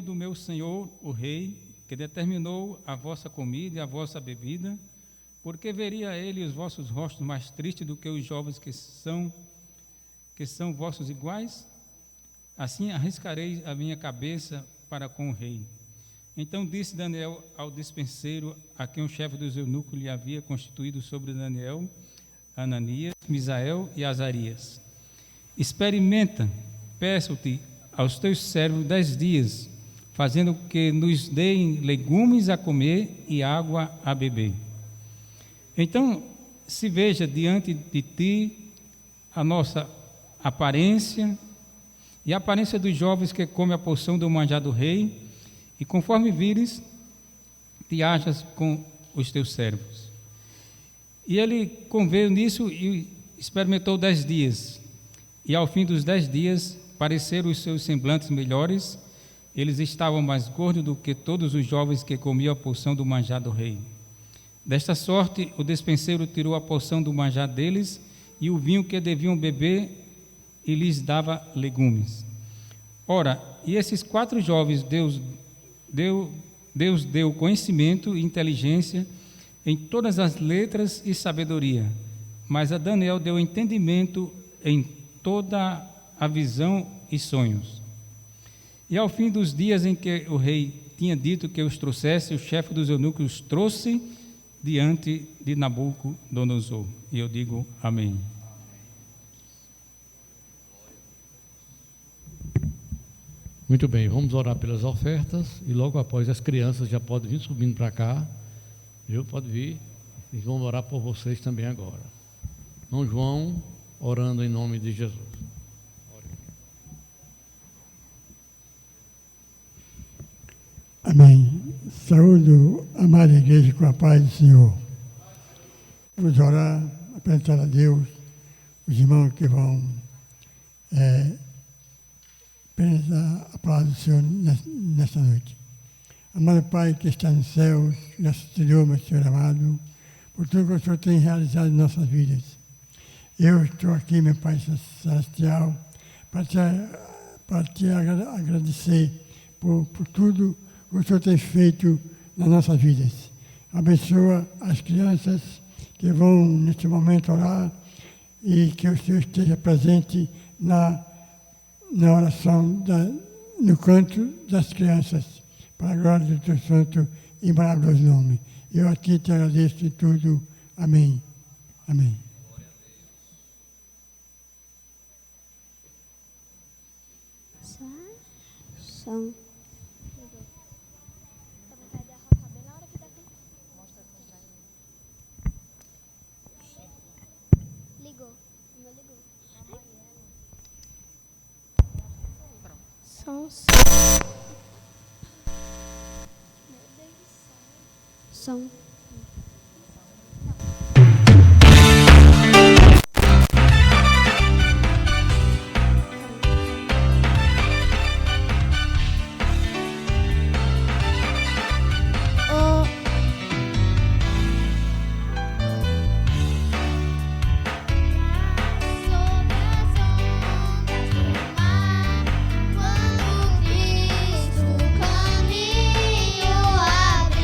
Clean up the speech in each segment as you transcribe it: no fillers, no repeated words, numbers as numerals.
do meu senhor, o rei, que determinou a vossa comida e a vossa bebida, porque veria ele os vossos rostos mais tristes do que os jovens que são vossos iguais? Assim arriscarei a minha cabeça para com o rei. Então disse Daniel ao despenseiro, a quem o chefe dos eunucos lhe havia constituído sobre Daniel, Ananias, Misael e Azarias: experimenta, peço-te aos teus servos 10 dias, fazendo que nos deem legumes a comer e água a beber. Então se veja diante de ti a nossa aparência e a aparência dos jovens que comem a porção do manjar do rei, e conforme vires, te ajas com os teus servos. E ele conveio nisso e experimentou 10 dias. E ao fim dos 10 dias, pareceram os seus semblantes melhores. Eles estavam mais gordos do que todos os jovens que comiam a porção do manjar do rei. Desta sorte, o despenseiro tirou a porção do manjar deles e o vinho que deviam beber, e lhes dava legumes. Ora, e esses 4 jovens Deus deu conhecimento e inteligência em todas as letras e sabedoria, mas a Daniel deu entendimento em toda a visão e sonhos. E ao fim dos dias em que o rei tinha dito que os trouxesse, o chefe dos eunucos os trouxe diante de Nabucodonosor. E eu digo amém. Muito bem, vamos orar pelas ofertas e logo após as crianças já podem vir subindo para cá, viu? Pode vir, e vamos orar por vocês também agora. Irmão João, orando em nome de Jesus. Amém. Saúdo a amada igreja com a paz do Senhor. Vamos orar, apresentar a Deus os irmãos que vão apresentar a palavra do Senhor nesta noite. Amado Pai que está nos céus, graças a Deus, meu Senhor amado, por tudo que o Senhor tem realizado em nossas vidas. Eu estou aqui, meu Pai celestial, para te agradecer por tudo que o Senhor tem feito nas nossas vidas. Abençoa as crianças que vão neste momento orar e que o Senhor esteja presente na oração, no canto das crianças, para a glória do teu santo e maravilhoso nome. Eu aqui te agradeço em tudo. Amém. Amém. Som. Ligou. Não ligou. Som. Som. Quando Cristo caminho abriu.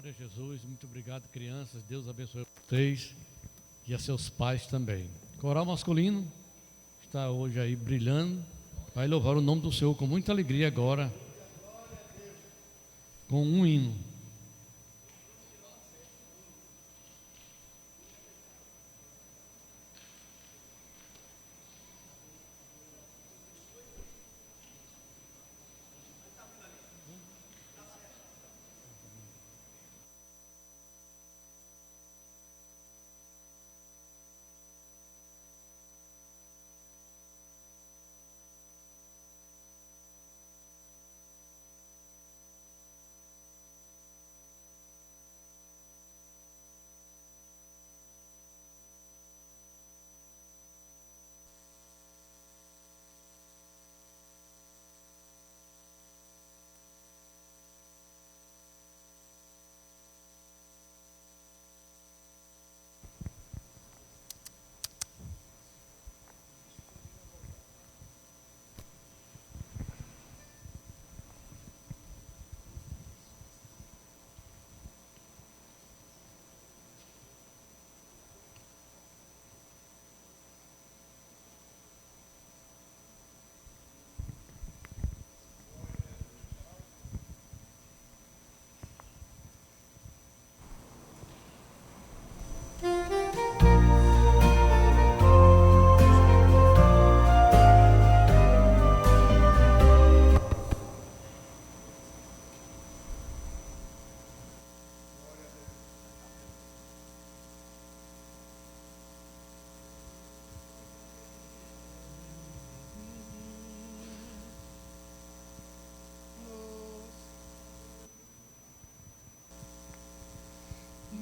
Glória a Jesus, muito obrigado, crianças. Deus abençoe vocês e a seus pais também. Coral masculino está hoje aí brilhando. Vai louvar o nome do Senhor com muita alegria agora, com um hino.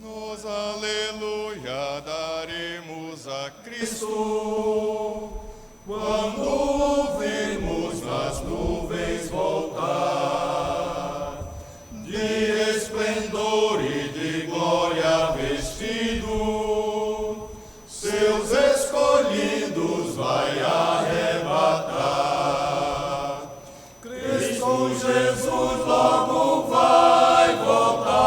Nós, aleluia, daremos a Cristo, quando o vemos nas nuvens voltar, de esplendor e de glória vestido, seus escolhidos vai arrebatar. Cristo Jesus logo vai voltar.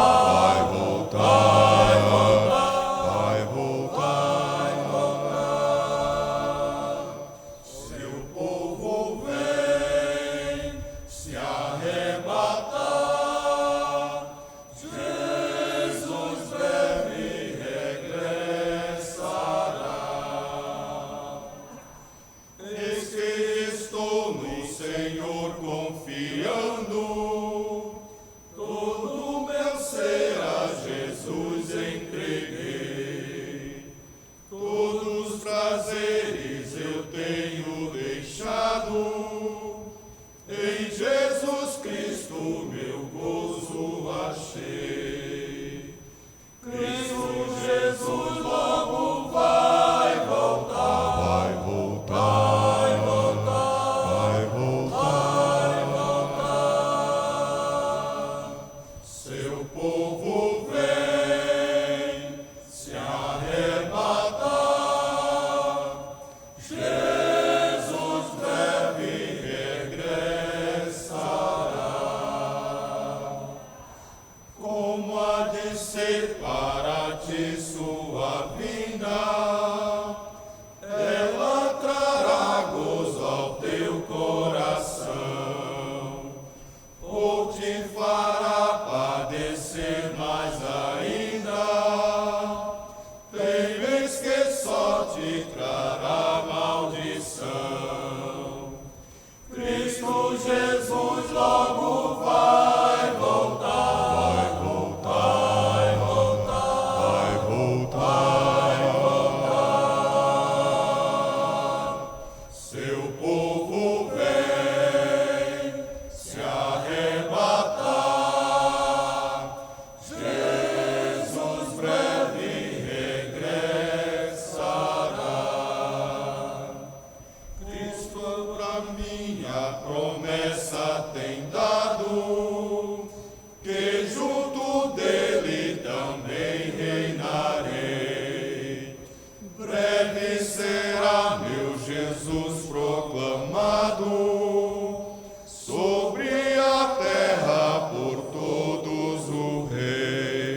Sobre a terra por todos o Rei.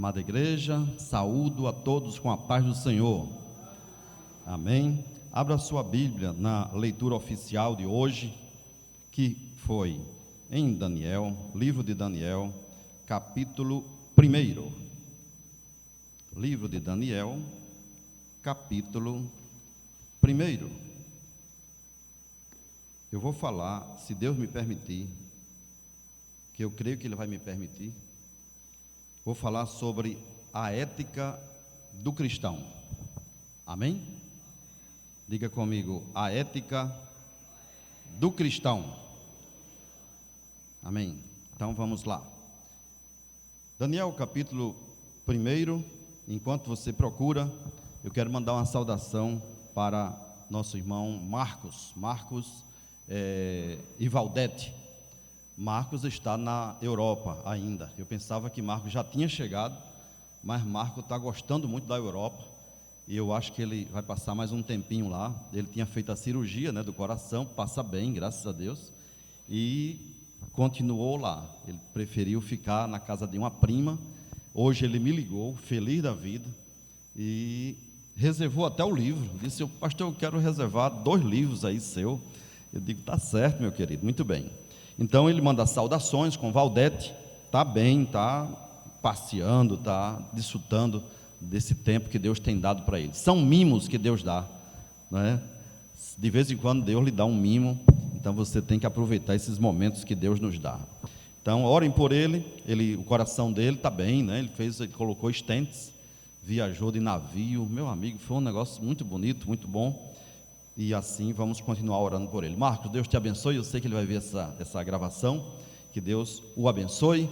Amada igreja, saúdo a todos com a paz do Senhor. Amém. Abra sua Bíblia na leitura oficial de hoje, que foi em Daniel, livro de Daniel, capítulo 1. Livro de Daniel, capítulo 1. Eu vou falar, se Deus me permitir, que eu creio que Ele vai me permitir, vou falar sobre a ética do cristão. Amém? Diga comigo, a ética do cristão. Amém? Então vamos lá. Daniel capítulo 1, enquanto você procura, eu quero mandar uma saudação para nosso irmão Marcos e Valdete. Marcos está na Europa ainda. Eu pensava que Marcos já tinha chegado, mas Marcos está gostando muito da Europa e eu acho que ele vai passar mais um tempinho lá. Ele tinha feito a cirurgia, do coração, passa bem, graças a Deus, e continuou lá. Ele preferiu ficar na casa de uma prima. Hoje ele me ligou, feliz da vida, e reservou até o livro. Disse: pastor, eu quero reservar 2 livros aí seu. Eu digo: tá certo, meu querido, muito bem. Então ele manda saudações com Valdete, está bem, está passeando, está desfrutando desse tempo que Deus tem dado para ele. São mimos que Deus dá, não é? De vez em quando Deus lhe dá um mimo, então você tem que aproveitar esses momentos que Deus nos dá. Então orem por ele, o coração dele está bem, né? Ele colocou estentes, viajou de navio, meu amigo, foi um negócio muito bonito, muito bom. E assim vamos continuar orando por ele. Marcos, Deus te abençoe. Eu sei que ele vai ver essa gravação. Que Deus o abençoe.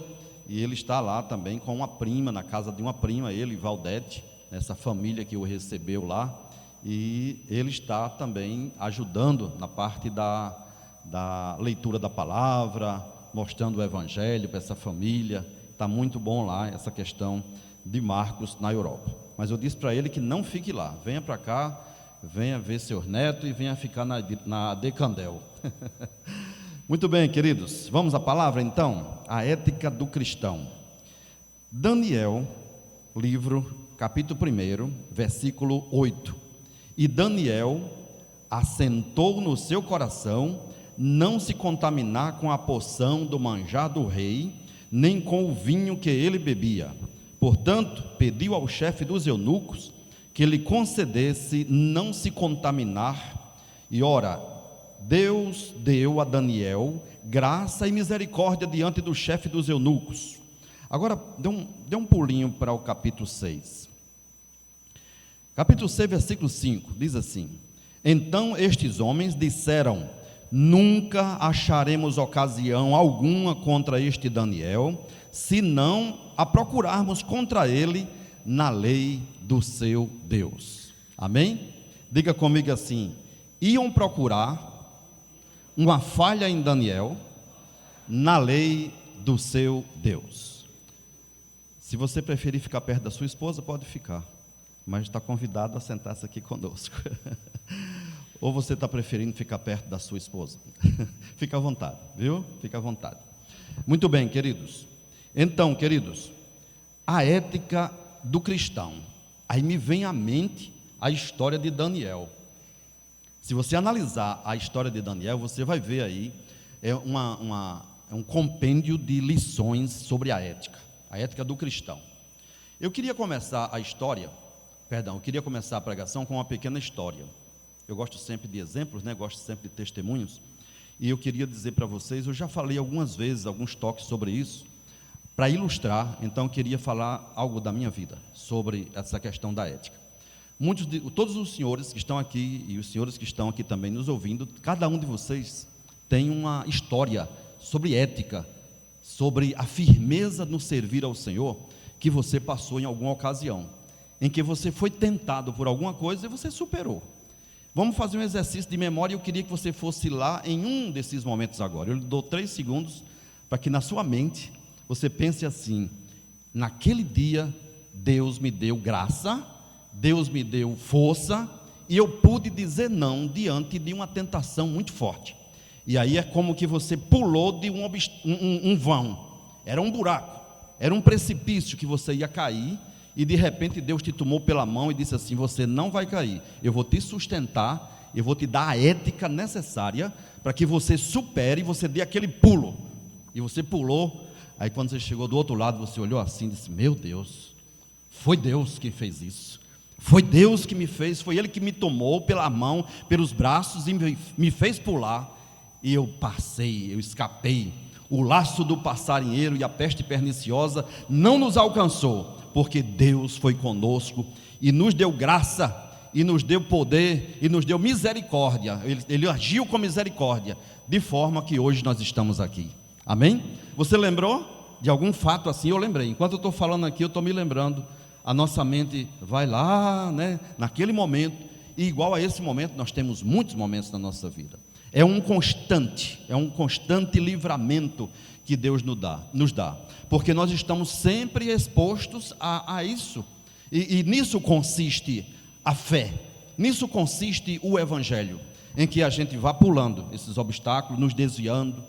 E ele está lá também com uma prima, na casa de uma prima, ele e Valdete, essa família que o recebeu lá. E ele está também ajudando na parte da leitura da palavra, mostrando o evangelho para essa família. Está muito bom lá essa questão de Marcos na Europa. Mas eu disse para ele que não fique lá, venha para cá, venha ver seus netos e venha ficar na Decandel. Muito bem, queridos, vamos à palavra então, a ética do cristão. Daniel, livro, capítulo 1, versículo 8. E Daniel assentou no seu coração não se contaminar com a porção do manjar do rei, nem com o vinho que ele bebia. Portanto, pediu ao chefe dos eunucos que lhe concedesse não se contaminar, e ora, Deus deu a Daniel graça e misericórdia diante do chefe dos eunucos. Agora, dê um pulinho para o capítulo 6. Capítulo 6, versículo 5, diz assim: então estes homens disseram: nunca acharemos ocasião alguma contra este Daniel, se não a procurarmos contra ele na lei do seu Deus. Amém? Diga comigo assim: iam procurar uma falha em Daniel na lei do seu Deus. Se você preferir ficar perto da sua esposa, pode ficar, mas está convidado a sentar-se aqui conosco. Ou você está preferindo ficar perto da sua esposa? Fica à vontade, viu? Fica à vontade. Muito bem, queridos. Então, queridos, a ética do cristão. Aí me vem à mente a história de Daniel. Se você analisar a história de Daniel, você vai ver aí um compêndio de lições sobre a ética do cristão. Eu queria começar a pregação com uma pequena história. Eu gosto sempre de exemplos, gosto sempre de testemunhos, e eu queria dizer para vocês, eu já falei algumas vezes, alguns toques sobre isso, para ilustrar, então eu queria falar algo da minha vida, sobre essa questão da ética. Todos os senhores que estão aqui, e os senhores que estão aqui também nos ouvindo, cada um de vocês tem uma história sobre ética, sobre a firmeza no servir ao Senhor, que você passou em alguma ocasião, em que você foi tentado por alguma coisa e você superou. Vamos fazer um exercício de memória, e eu queria que você fosse lá em um desses momentos agora. Eu lhe dou 3 segundos, para que na sua mente, você pense assim: naquele dia, Deus me deu graça, Deus me deu força, e eu pude dizer não diante de uma tentação muito forte. E aí é como que você pulou de um vão, era um buraco, Era um precipício que você ia cair, e de repente Deus te tomou pela mão e disse assim: você não vai cair, eu vou te sustentar, eu vou te dar a ética necessária para que você supere e você dê aquele pulo. E você pulou. Aí quando você chegou do outro lado, você olhou assim e disse: meu Deus, foi Deus que fez isso, foi Deus que me fez, foi Ele que me tomou pela mão, pelos braços e me fez pular, e eu passei, eu escapei. O laço do passarinheiro e a peste perniciosa não nos alcançou, porque Deus foi conosco e nos deu graça, e nos deu poder, e nos deu misericórdia. Ele agiu com misericórdia, de forma que hoje nós estamos aqui. Amém? Você lembrou de algum fato assim? Eu lembrei. Enquanto eu estou falando aqui, eu estou me lembrando. A nossa mente vai lá, né, naquele momento, e igual a esse momento, nós temos muitos momentos na nossa vida. É um constante livramento que Deus nos dá, porque nós estamos sempre expostos a isso, e nisso consiste a fé, nisso consiste o Evangelho, em que a gente vai pulando esses obstáculos, nos desviando,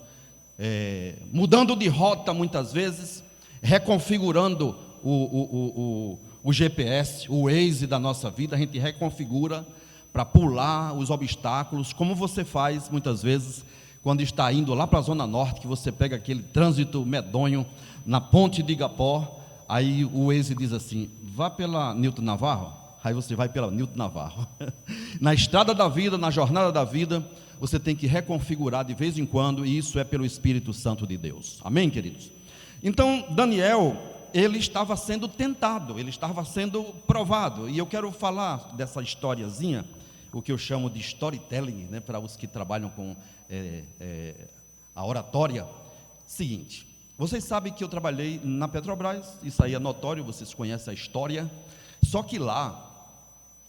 mudando de rota muitas vezes, reconfigurando o GPS, o Waze da nossa vida. A gente reconfigura para pular os obstáculos, como você faz muitas vezes quando está indo lá para a Zona Norte, que você pega aquele trânsito medonho na ponte de Igapó. Aí o Waze diz assim: vá pela Newton Navarro. Aí você vai pela Newton Navarro. Na estrada da vida, na jornada da vida, você tem que reconfigurar de vez em quando, e isso é pelo Espírito Santo de Deus. Amém, queridos? Então, Daniel, ele estava sendo tentado, ele estava sendo provado, e eu quero falar dessa historiazinha, o que eu chamo de storytelling, né, para os que trabalham com a oratória. Seguinte, vocês sabem que eu trabalhei na Petrobras, isso aí é notório, vocês conhecem a história, só que lá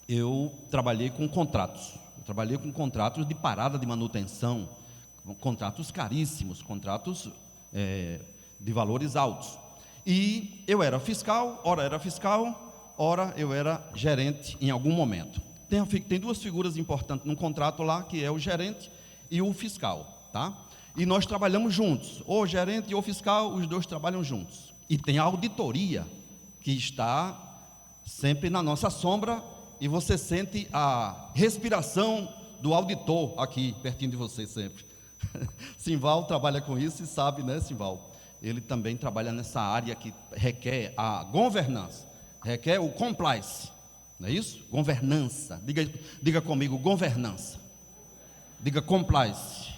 eu trabalhei com contratos, de parada de manutenção, contratos caríssimos, contratos de valores altos, e eu era fiscal, ora eu era gerente em algum momento. Tem duas figuras importantes num contrato lá, que é o gerente e o fiscal, tá? E nós trabalhamos juntos, o gerente e o fiscal, os dois trabalham juntos. E tem a auditoria, que está sempre na nossa sombra, e você sente a respiração do auditor aqui, pertinho de você sempre. Simval trabalha com isso e sabe, né, Simval? Ele também trabalha nessa área que requer a governança, requer o compliance. Não é isso? Governança. Diga comigo, governança. Diga compliance.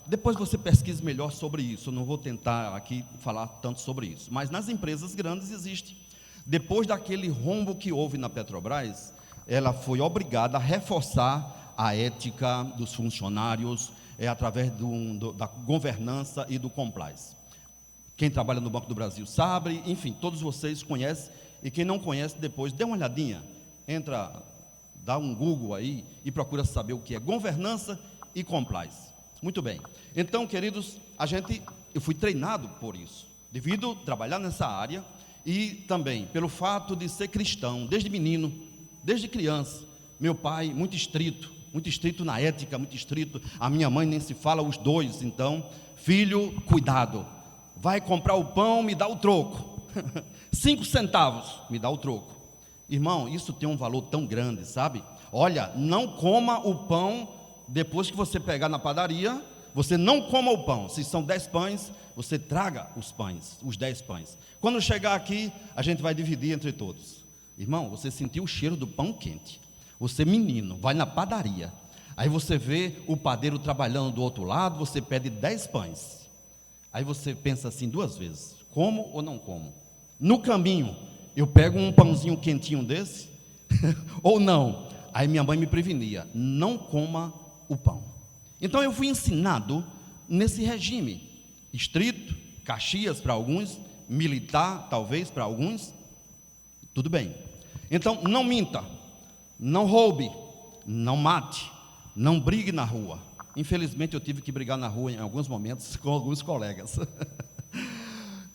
Depois você pesquise melhor sobre isso. Eu não vou tentar aqui falar tanto sobre isso. Mas nas empresas grandes existe. Depois daquele rombo que houve na Petrobras, ela foi obrigada a reforçar a ética dos funcionários através da governança e do compliance. Quem trabalha no Banco do Brasil sabe, enfim, todos vocês conhecem. E quem não conhece, depois dê uma olhadinha. Entra, dá um Google aí e procura saber o que é governança e compliance. Muito bem. Então, queridos, eu fui treinado por isso, devido a trabalhar nessa área e também pelo fato de ser cristão, desde menino, desde criança. Meu pai, muito estrito na ética, muito estrito. A minha mãe nem se fala, os dois. Então, filho, cuidado. Vai comprar o pão, me dá o troco. 5 centavos, me dá o troco. Irmão, isso tem um valor tão grande, sabe? Olha, não coma o pão depois que você pegar na padaria, você não coma o pão. Se são 10 pães, você traga os pães, os 10 pães. Quando chegar aqui, a gente vai dividir entre todos. Irmão, você sentiu o cheiro do pão quente. Você, menino, vai na padaria. Aí você vê o padeiro trabalhando do outro lado, você pede 10 pães. Aí você pensa assim 2 vezes, como ou não como? No caminho, eu pego um pãozinho quentinho desse, ou não? Aí minha mãe me prevenia, não coma o pão. Então eu fui ensinado nesse regime, estrito, Caxias para alguns, militar talvez para alguns, tudo bem. Então não minta, não roube, não mate, não brigue na rua. Infelizmente eu tive que brigar na rua em alguns momentos com alguns colegas.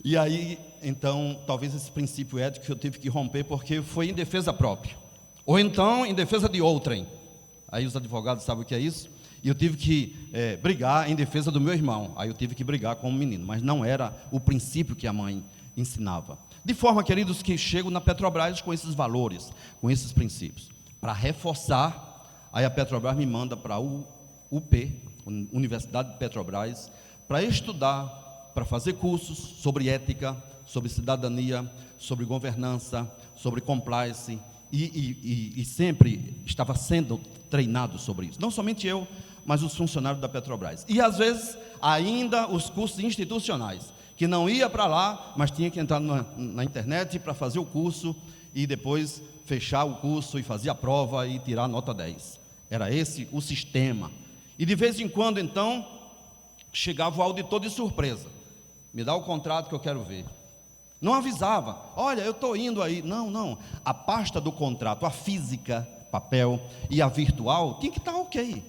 E aí, então, talvez esse princípio ético eu tive que romper, porque foi em defesa própria, ou então em defesa de outrem. Aí os advogados sabem o que é isso. E eu tive que brigar em defesa do meu irmão. Aí eu tive que brigar com o menino, mas não era o princípio que a mãe ensinava. De forma, queridos, que chego na Petrobras com esses valores, com esses princípios. Para reforçar, aí a Petrobras me manda para a UP, Universidade de Petrobras, para estudar, para fazer cursos sobre ética, sobre cidadania, sobre governança, sobre compliance, e sempre estava sendo treinado sobre isso. Não somente eu, mas os funcionários da Petrobras. E às vezes, ainda os cursos institucionais, que não ia para lá, mas tinha que entrar na internet para fazer o curso, e depois fechar o curso, e fazer a prova, e tirar a nota 10. Era esse o sistema. E de vez em quando, então, chegava o auditor de surpresa. Me dá o contrato que eu quero ver. Não avisava, olha, eu estou indo aí. Não, a pasta do contrato, a física, papel, e a virtual, tinha que estar ok.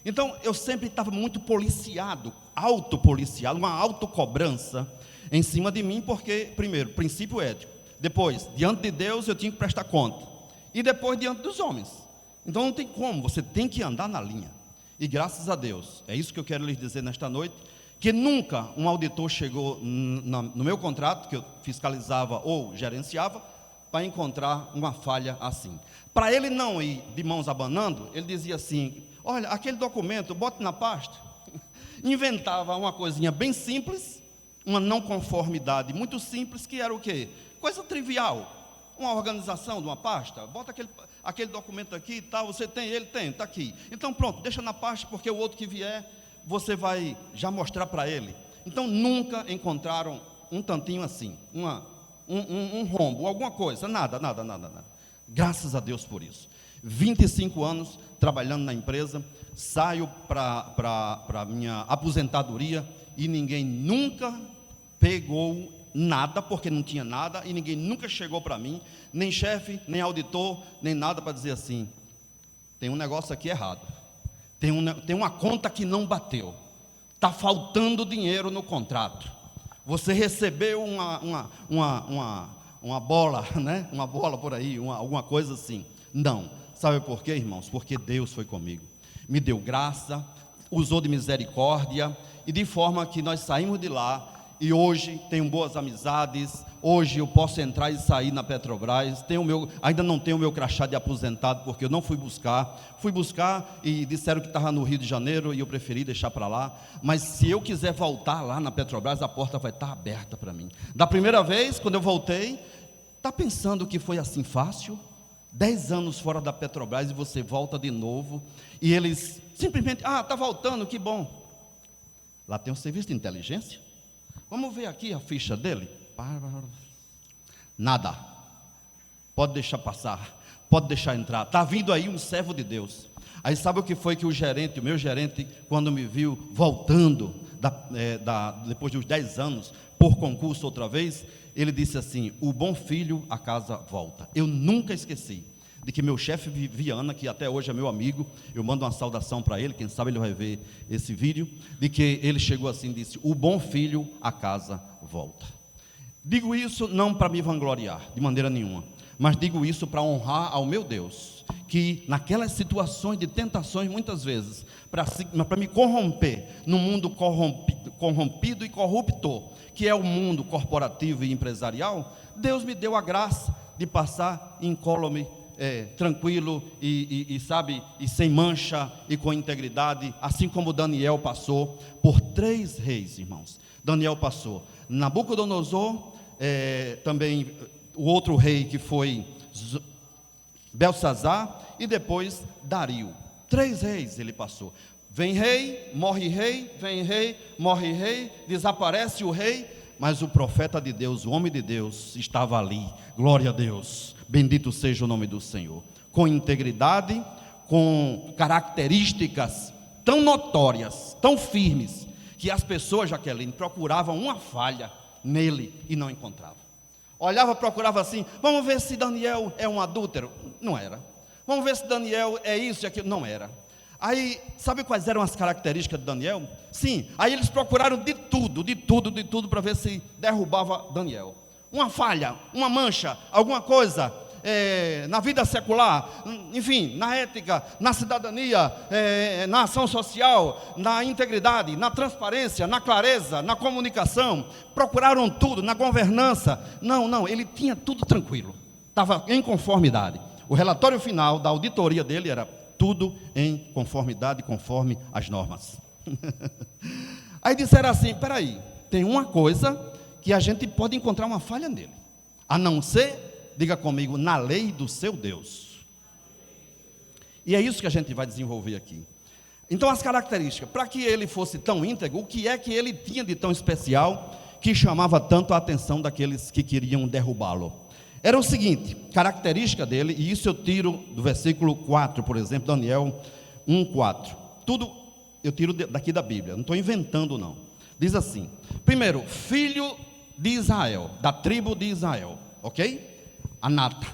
Então, eu sempre estava muito policiado, autopoliciado, uma autocobrança em cima de mim, porque, primeiro, princípio ético. Depois, diante de Deus, eu tinha que prestar conta. E depois, diante dos homens. Então, não tem como, você tem que andar na linha. E graças a Deus, é isso que eu quero lhes dizer nesta noite, que nunca um auditor chegou no meu contrato, que eu fiscalizava ou gerenciava, para encontrar uma falha assim. Para ele não ir de mãos abanando, ele dizia assim, olha, aquele documento, bote na pasta. Inventava uma coisinha bem simples, uma não conformidade muito simples, que era o quê? Coisa trivial, uma organização de uma pasta, bota aquele documento aqui e tal, você tem, ele tem, está aqui. Então pronto, deixa na pasta, porque o outro que vier, você vai já mostrar para ele. Então nunca encontraram um tantinho assim, um rombo, alguma coisa, nada. Graças a Deus por isso. 25 anos trabalhando na empresa, saio para a minha aposentadoria e ninguém nunca pegou nada, porque não tinha nada, e ninguém nunca chegou para mim, nem chefe, nem auditor, nem nada para dizer assim, tem um negócio aqui errado, tem uma conta que não bateu, está faltando dinheiro no contrato, você recebeu uma bola, né? Uma bola por aí, alguma coisa assim. Não, sabe por quê, irmãos? Porque Deus foi comigo, me deu graça, usou de misericórdia, e de forma que nós saímos de lá, e hoje tenho boas amizades, hoje eu posso entrar e sair na Petrobras, ainda não tenho o meu crachá de aposentado, porque eu não fui buscar e disseram que estava no Rio de Janeiro, e eu preferi deixar para lá, mas se eu quiser voltar lá na Petrobras, a porta vai estar aberta para mim. Da primeira vez, quando eu voltei, está pensando que foi assim fácil? 10 anos fora da Petrobras, e você volta de novo, e eles simplesmente, está voltando, que bom. Lá tem um serviço de inteligência, vamos ver aqui a ficha dele. Nada, pode deixar passar, pode deixar entrar, está vindo aí um servo de Deus. Aí sabe o que foi que o meu gerente, quando me viu voltando, depois de uns 10 anos, por concurso outra vez, ele disse assim, o bom filho a casa volta. Eu nunca esqueci de que meu chefe Viana, que até hoje é meu amigo, eu mando uma saudação para ele, quem sabe ele vai ver esse vídeo, de que ele chegou assim e disse, o bom filho a casa volta. Digo isso não para me vangloriar, de maneira nenhuma, mas digo isso para honrar ao meu Deus, que naquelas situações de tentações, muitas vezes, para me corromper, no mundo corrompido e corrupto, que é o mundo corporativo e empresarial, Deus me deu a graça de passar incólume, tranquilo e sem mancha e com integridade, assim como Daniel passou por 3 reis, irmãos. Daniel passou Nabucodonosor, também o outro rei que foi Belsazar, e depois Dario. 3 reis ele passou. Vem rei, morre rei, vem rei, morre rei, desaparece o rei, mas o profeta de Deus, o homem de Deus, estava ali. Glória a Deus, bendito seja o nome do Senhor. Com integridade, com características tão notórias, tão firmes, que as pessoas, Jaqueline, procuravam uma falha nele e não encontravam. Olhava, procurava assim, vamos ver se Daniel é um adúltero. Não era. Vamos ver se Daniel é isso e aquilo. Não era. Aí, sabe quais eram as características de Daniel? Sim, aí eles procuraram de tudo para ver se derrubava Daniel. Uma falha, uma mancha, alguma coisa. na vida secular, enfim, na ética, na cidadania, na ação social, na integridade, na transparência, na clareza, na comunicação, procuraram tudo, na governança. Não, ele tinha tudo tranquilo, estava em conformidade. O relatório final da auditoria dele era tudo em conformidade, conforme as normas. Aí disseram assim, peraí, tem uma coisa que a gente pode encontrar uma falha nele, a não ser, diga comigo, na lei do seu Deus. E é isso que a gente vai desenvolver aqui. Então as características, para que ele fosse tão íntegro, o que é que ele tinha de tão especial, que chamava tanto a atenção daqueles que queriam derrubá-lo? Era o seguinte, característica dele, e isso eu tiro do versículo 4, por exemplo, Daniel 1:4. Tudo eu tiro daqui da Bíblia, não estou inventando não. Diz assim, primeiro, filho de Israel, da tribo de Israel, ok? A nata.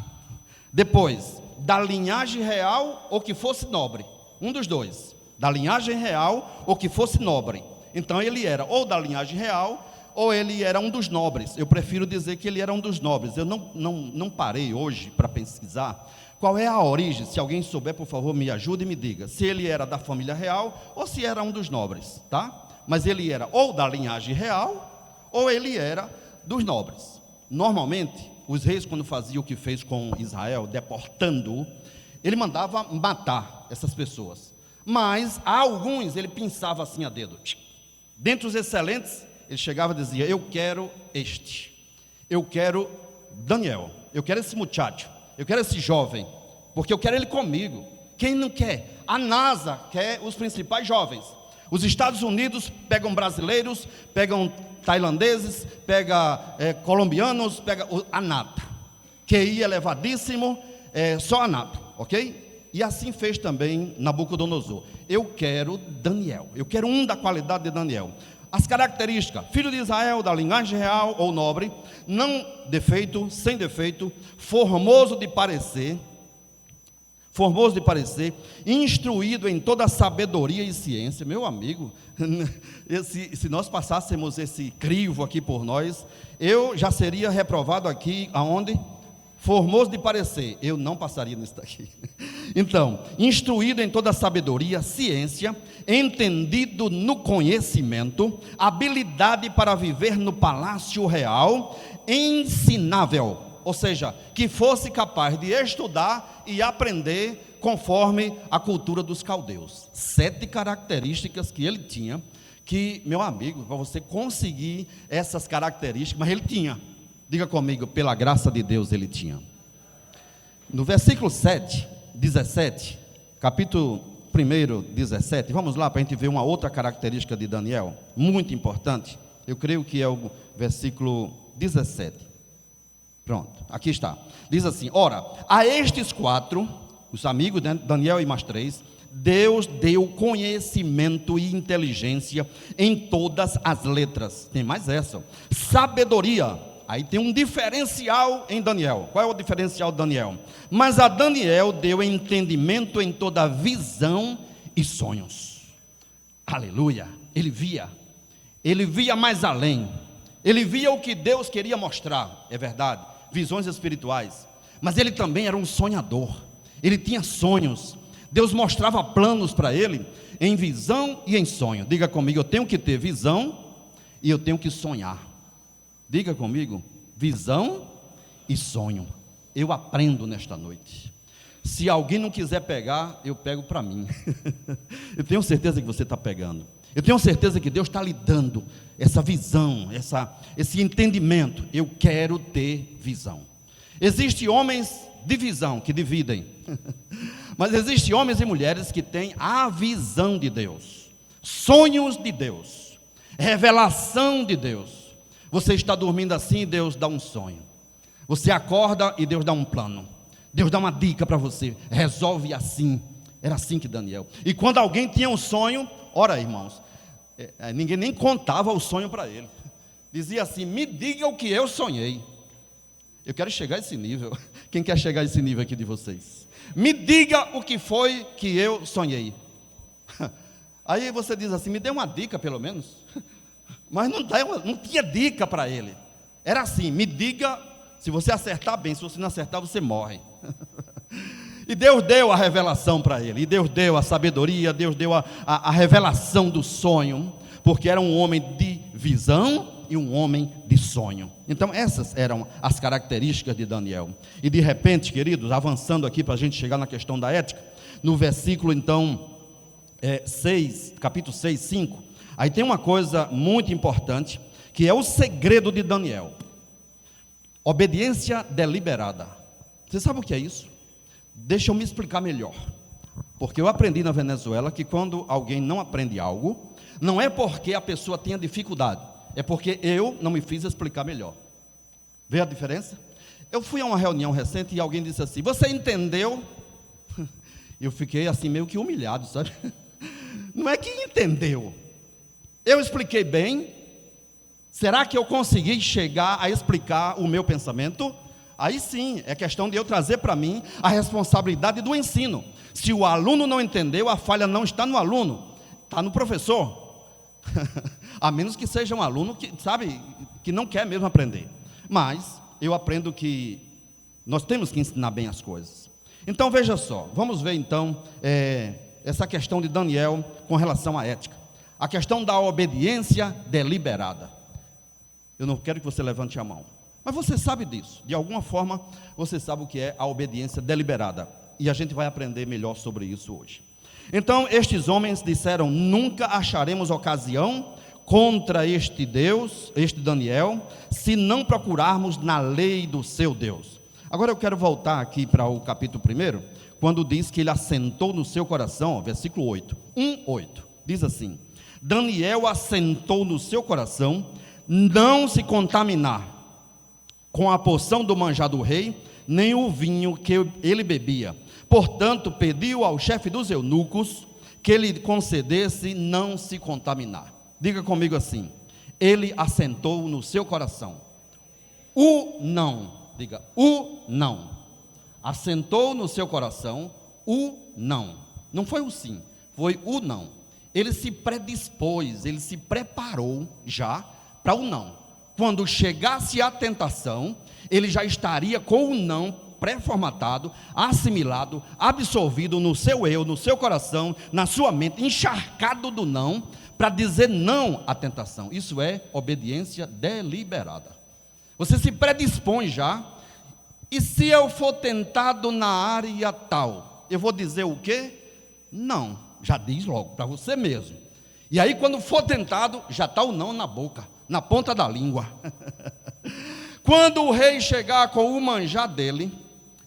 Depois, da linhagem real ou que fosse nobre, um dos dois, da linhagem real ou que fosse nobre. Então ele era ou da linhagem real, ou ele era um dos nobres. Eu prefiro dizer que ele era um dos nobres. Eu não parei hoje para pesquisar qual é a origem. Se alguém souber, por favor, me ajude e me diga se ele era da família real ou se era um dos nobres, tá? Mas ele era ou da linhagem real ou ele era dos nobres. Normalmente, os reis, quando faziam o que fez com Israel, deportando-o, ele mandava matar essas pessoas. Mas a alguns ele pensava assim a dedo. Dentre os excelentes, ele chegava e dizia, eu quero este, eu quero Daniel, eu quero esse muchacho, eu quero esse jovem, porque eu quero ele comigo. Quem não quer? A NASA quer os principais jovens. Os Estados Unidos pegam brasileiros, pegam tailandeses, pegam colombianos, pegam a nata. QI elevadíssimo, só a nata, ok? E assim fez também Nabucodonosor. Eu quero Daniel, eu quero um da qualidade de Daniel. As características, filho de Israel, da linhagem real ou nobre, não defeito, sem defeito, formoso de parecer, instruído em toda sabedoria e ciência. Meu amigo, se nós passássemos esse crivo aqui por nós, eu já seria reprovado aqui, aonde? Formoso de parecer, eu não passaria nisso daqui. Então, instruído em toda sabedoria, ciência, entendido no conhecimento, habilidade para viver no palácio real, ensinável, ou seja, que fosse capaz de estudar e aprender conforme a cultura dos caldeus. 7 características que ele tinha, que, meu amigo, para você conseguir essas características, mas ele tinha. Diga comigo, pela graça de Deus ele tinha. No versículo 17, capítulo 1, 17, vamos lá para a gente ver uma outra característica de Daniel, muito importante. Eu creio que é o versículo 17. Pronto, aqui está. Diz assim, ora, a estes 4, os amigos, né, Daniel e mais 3, Deus deu conhecimento e inteligência em todas as letras. Tem mais essa, sabedoria. Aí tem um diferencial em Daniel. Qual é o diferencial de Daniel? Mas a Daniel deu entendimento em toda visão e sonhos. Aleluia. Ele via mais além. Ele via o que Deus queria mostrar, é verdade, visões espirituais. Mas ele também era um sonhador. Ele tinha sonhos. Deus mostrava planos para ele em visão e em sonho. Diga comigo, eu tenho que ter visão e eu tenho que sonhar. Diga comigo, visão e sonho. Eu aprendo nesta noite. Se alguém não quiser pegar, eu pego para mim. Eu tenho certeza que você está pegando. Eu tenho certeza que Deus está lhe dando essa visão, esse entendimento. Eu quero ter visão. Existem homens de visão que dividem. Mas existem homens e mulheres que têm a visão de Deus. Sonhos de Deus. Revelação de Deus. Você está dormindo assim e Deus dá um sonho. Você acorda e Deus dá um plano. Deus dá uma dica para você. Resolve assim. Era assim que Daniel. E quando alguém tinha um sonho, ora irmãos, ninguém nem contava o sonho para ele. Dizia assim, me diga o que eu sonhei. Eu quero chegar a esse nível. Quem quer chegar a esse nível aqui de vocês? Me diga o que foi que eu sonhei. Aí você diz assim, me dê uma dica pelo menos. Mas não tinha dica para ele. Era assim, me diga Se você acertar bem, se você não acertar, você morre. E Deus deu a revelação para ele, e Deus deu a sabedoria, Deus deu a revelação do sonho, porque era um homem de visão e um homem de sonho. Então essas eram as características de Daniel. E de repente, queridos, avançando aqui para a gente chegar na questão da ética, no versículo então 6, capítulo 6, 5, aí tem uma coisa muito importante, que é o segredo de Daniel: obediência deliberada. Você sabe o que é isso? Deixa eu me explicar melhor, porque eu aprendi na Venezuela que quando alguém não aprende algo, não é porque a pessoa tenha dificuldade, é porque eu não me fiz explicar melhor. Vê a diferença? Eu fui a uma reunião recente e alguém disse assim: você entendeu? Eu fiquei assim meio que humilhado, sabe? Não é que entendeu, eu expliquei bem. Será que eu consegui chegar a explicar o meu pensamento? Aí sim, é questão de eu trazer para mim a responsabilidade do ensino. Se o aluno não entendeu, a falha não está no aluno, está no professor. A menos que seja um aluno que, sabe, que não quer mesmo aprender. Mas eu aprendo que nós temos que ensinar bem as coisas. Então veja só, vamos ver então essa questão de Daniel com relação à ética. A questão da obediência deliberada. Eu não quero que você levante a mão, mas você sabe disso, de alguma forma você sabe o que é a obediência deliberada, e a gente vai aprender melhor sobre isso hoje. Então estes homens disseram: nunca acharemos ocasião contra este Deus, este Daniel, se não procurarmos na lei do seu Deus. Agora eu quero voltar aqui para o capítulo 1, quando diz que ele assentou no seu coração, versículo 8, 1:8, diz assim: Daniel assentou no seu coração não se contaminar com a porção do manjar do rei, nem o vinho que ele bebia. Portanto, pediu ao chefe dos eunucos que lhe concedesse não se contaminar. Diga comigo assim: ele assentou no seu coração o não. Diga, o não. Assentou no seu coração o não. Não foi o sim, foi o não. Ele se predispôs, ele se preparou já para o não. Quando chegasse a tentação, ele já estaria com o não pré-formatado, assimilado, absorvido no seu eu, no seu coração, na sua mente, encharcado do não, para dizer não à tentação. Isso é obediência deliberada. Você se predispõe já. E se eu for tentado na área tal, eu vou dizer o quê? Não. Já diz logo para você mesmo. E aí quando for tentado, já está o não na boca, na ponta da língua. Quando o rei chegar com o manjar dele,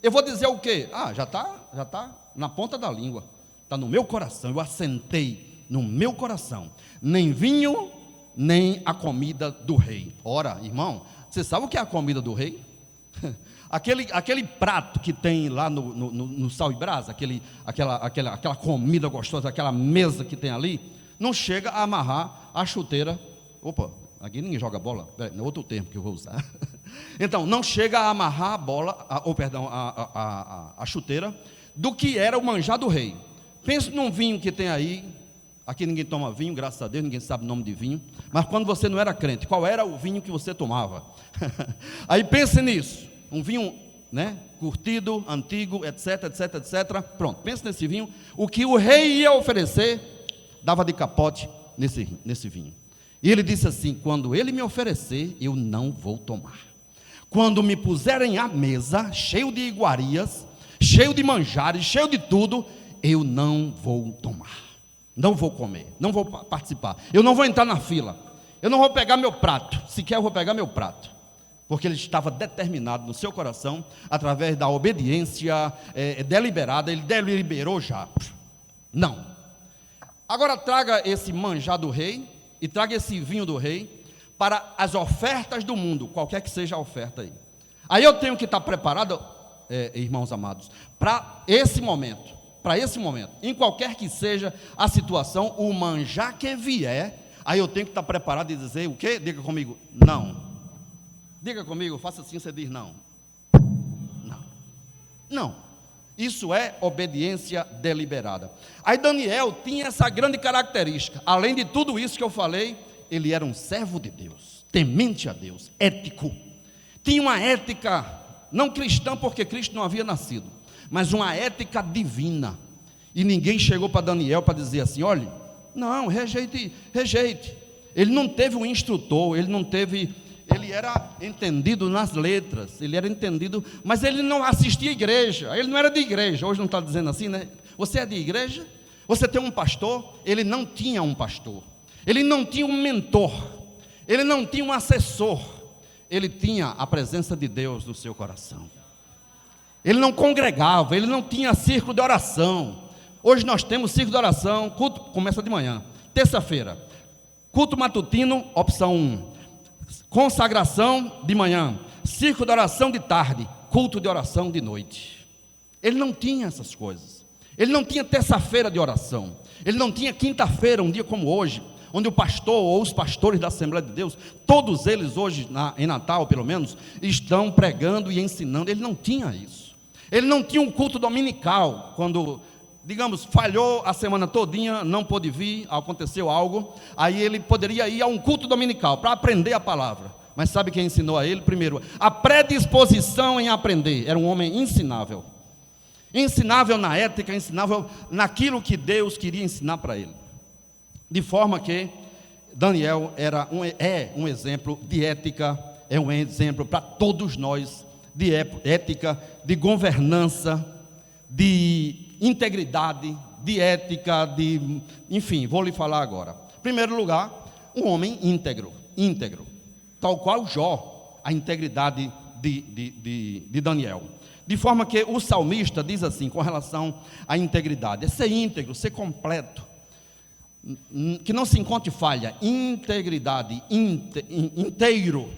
eu vou dizer o quê? Já está na ponta da língua, está no meu coração. Eu assentei no meu coração, nem vinho, nem a comida do rei. Ora, irmão, você sabe o que é a comida do rei? Aquele prato que tem lá no Sal e Brasa, aquela comida gostosa, aquela mesa que tem ali, não chega a amarrar a chuteira. Opa, aqui ninguém joga bola, é outro termo que eu vou usar. Então, não chega a amarrar a bola, a chuteira, do que era o manjar do rei. Pense num vinho que tem aí. Aqui ninguém toma vinho, graças a Deus, ninguém sabe o nome de vinho. Mas quando você não era crente, qual era o vinho que você tomava? Aí pense nisso. Um vinho, né, curtido, antigo, etc, etc, etc. Pronto, pense nesse vinho. O que o rei ia oferecer, dava de capote nesse vinho. E ele disse assim: quando ele me oferecer, eu não vou tomar. Quando me puserem à mesa, cheio de iguarias, cheio de manjares, cheio de tudo, eu não vou tomar. Não vou comer, não vou participar. Eu não vou entrar na fila. Eu não vou pegar meu prato. Sequer eu vou pegar meu prato. Porque ele estava determinado no seu coração, através da obediência deliberada, ele deliberou já. Não. Agora traga esse manjar do rei, e traga esse vinho do rei, para as ofertas do mundo, qualquer que seja a oferta aí. Aí eu tenho que estar preparado, irmãos amados, para esse momento. Para esse momento, em qualquer que seja a situação, o manjar que vier, aí eu tenho que estar preparado e dizer o quê? Diga comigo, não. Diga comigo, faça assim, você diz não. Não. Não. Isso é obediência deliberada. Aí Daniel tinha essa grande característica. Além de tudo isso que eu falei, ele era um servo de Deus, temente a Deus, ético. tinha uma ética, não cristã, porque Cristo não havia nascido, mas uma ética divina. E ninguém chegou para Daniel para dizer assim: olha, não, rejeite. Ele não teve um instrutor, ele era entendido nas letras, ele era entendido, mas ele não assistia à igreja, ele não era de igreja. Hoje não está dizendo assim, né? Você é de igreja? Você tem um pastor? Ele não tinha um pastor, ele não tinha um mentor, ele não tinha um assessor, ele tinha a presença de Deus no seu coração. Ele não congregava, ele não tinha círculo de oração. Hoje nós temos círculo de oração, culto começa de manhã, terça-feira, culto matutino, opção 1, consagração de manhã, círculo de oração de tarde, culto de oração de noite. Ele não tinha essas coisas, ele não tinha terça-feira de oração, ele não tinha quinta-feira, um dia como hoje, onde o pastor ou os pastores da Assembleia de Deus, todos eles hoje, em Natal pelo menos, estão pregando e ensinando. Ele não tinha isso, ele não tinha um culto dominical, quando, digamos, falhou a semana todinha, não pôde vir, aconteceu algo, aí ele poderia ir a um culto dominical, para aprender a palavra. Mas sabe quem ensinou a ele? Primeiro, a predisposição em aprender. Era um homem ensinável, ensinável na ética, ensinável naquilo que Deus queria ensinar para ele. De forma que Daniel é um exemplo de ética, é um exemplo para todos nós, de ética, de governança, de integridade, de ética, enfim, vou lhe falar agora. Em primeiro lugar, um homem íntegro, tal qual Jó, a integridade de Daniel. De forma que o salmista diz assim, com relação à integridade: é ser íntegro, ser completo, que não se encontre falha, integridade, inteiro,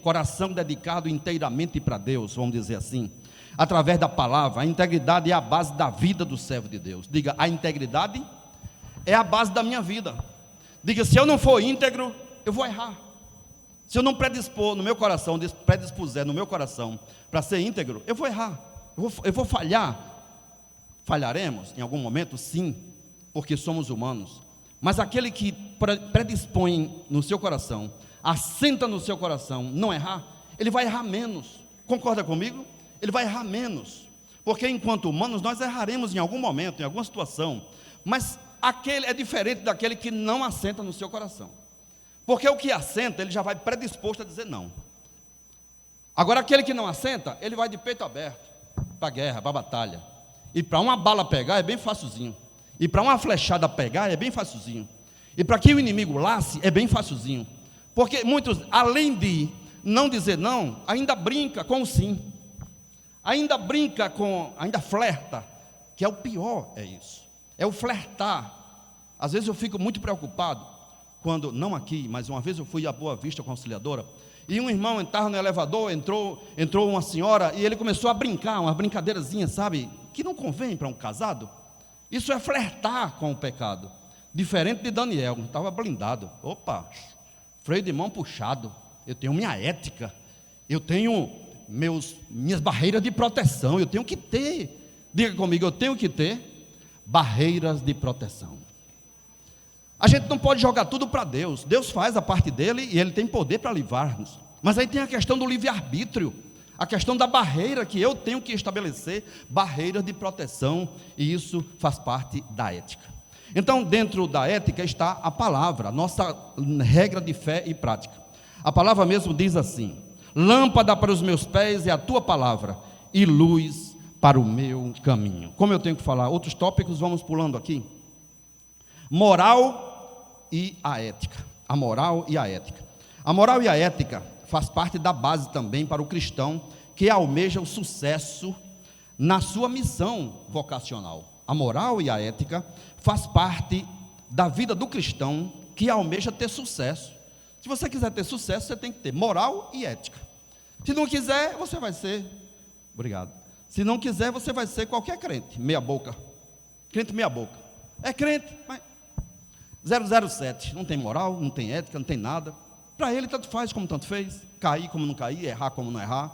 coração dedicado inteiramente para Deus, vamos dizer assim, através da palavra. A integridade é a base da vida do servo de Deus. Diga: a integridade é a base da minha vida. Diga: se eu não for íntegro, eu vou errar. Se eu não predispuser no meu coração para ser íntegro, eu vou errar, eu vou falhar. Falharemos em algum momento, sim, porque somos humanos. Mas aquele que predispõe no seu coração, assenta no seu coração não errar, ele vai errar menos. Concorda comigo? Ele vai errar menos, porque enquanto humanos nós erraremos em algum momento, em alguma situação, mas aquele é diferente daquele que não assenta no seu coração, porque o que assenta, ele já vai predisposto a dizer não. Agora aquele que não assenta, ele vai de peito aberto para a guerra, para a batalha, e para uma bala pegar é bem facilzinho, e para uma flechada pegar é bem facilzinho, e para que o inimigo lace é bem facilzinho, porque muitos, além de não dizer não, ainda brinca com o sim, ainda flerta, que é o pior, é isso, é o flertar. Às vezes eu fico muito preocupado, quando, não aqui, mas uma vez eu fui à Boa Vista com a Auxiliadora, e um irmão estava no elevador, entrou uma senhora, e ele começou a brincar, uma brincadeirazinha, sabe, que não convém para um casado. Isso é flertar com o pecado, diferente de Daniel, estava blindado. Opa, freio de mão puxado, eu tenho minha ética, eu tenho minhas barreiras de proteção, eu tenho que ter, diga comigo, eu tenho que ter barreiras de proteção. A gente não pode jogar tudo para Deus. Deus faz a parte dele e ele tem poder para livrar-nos, mas aí tem a questão do livre-arbítrio, a questão da barreira que eu tenho que estabelecer, barreiras de proteção, e isso faz parte da ética. Então, dentro da ética está a palavra, nossa regra de fé e prática. A palavra mesmo diz assim: lâmpada para os meus pés é a tua palavra, e luz para o meu caminho. Como eu tenho que falar outros tópicos, vamos pulando aqui. Moral e a ética. A moral e a ética. A moral e a ética faz parte da base também para o cristão que almeja o sucesso na sua missão vocacional. A moral e a ética faz parte da vida do cristão que almeja ter sucesso. Se você quiser ter sucesso, você tem que ter moral e ética. Se não quiser, você vai ser, obrigado, se não quiser, você vai ser qualquer crente, meia boca, crente meia boca, é crente, mas 007, não tem moral, não tem ética, não tem nada, para ele tanto faz como tanto fez, cair como não cair, errar como não errar.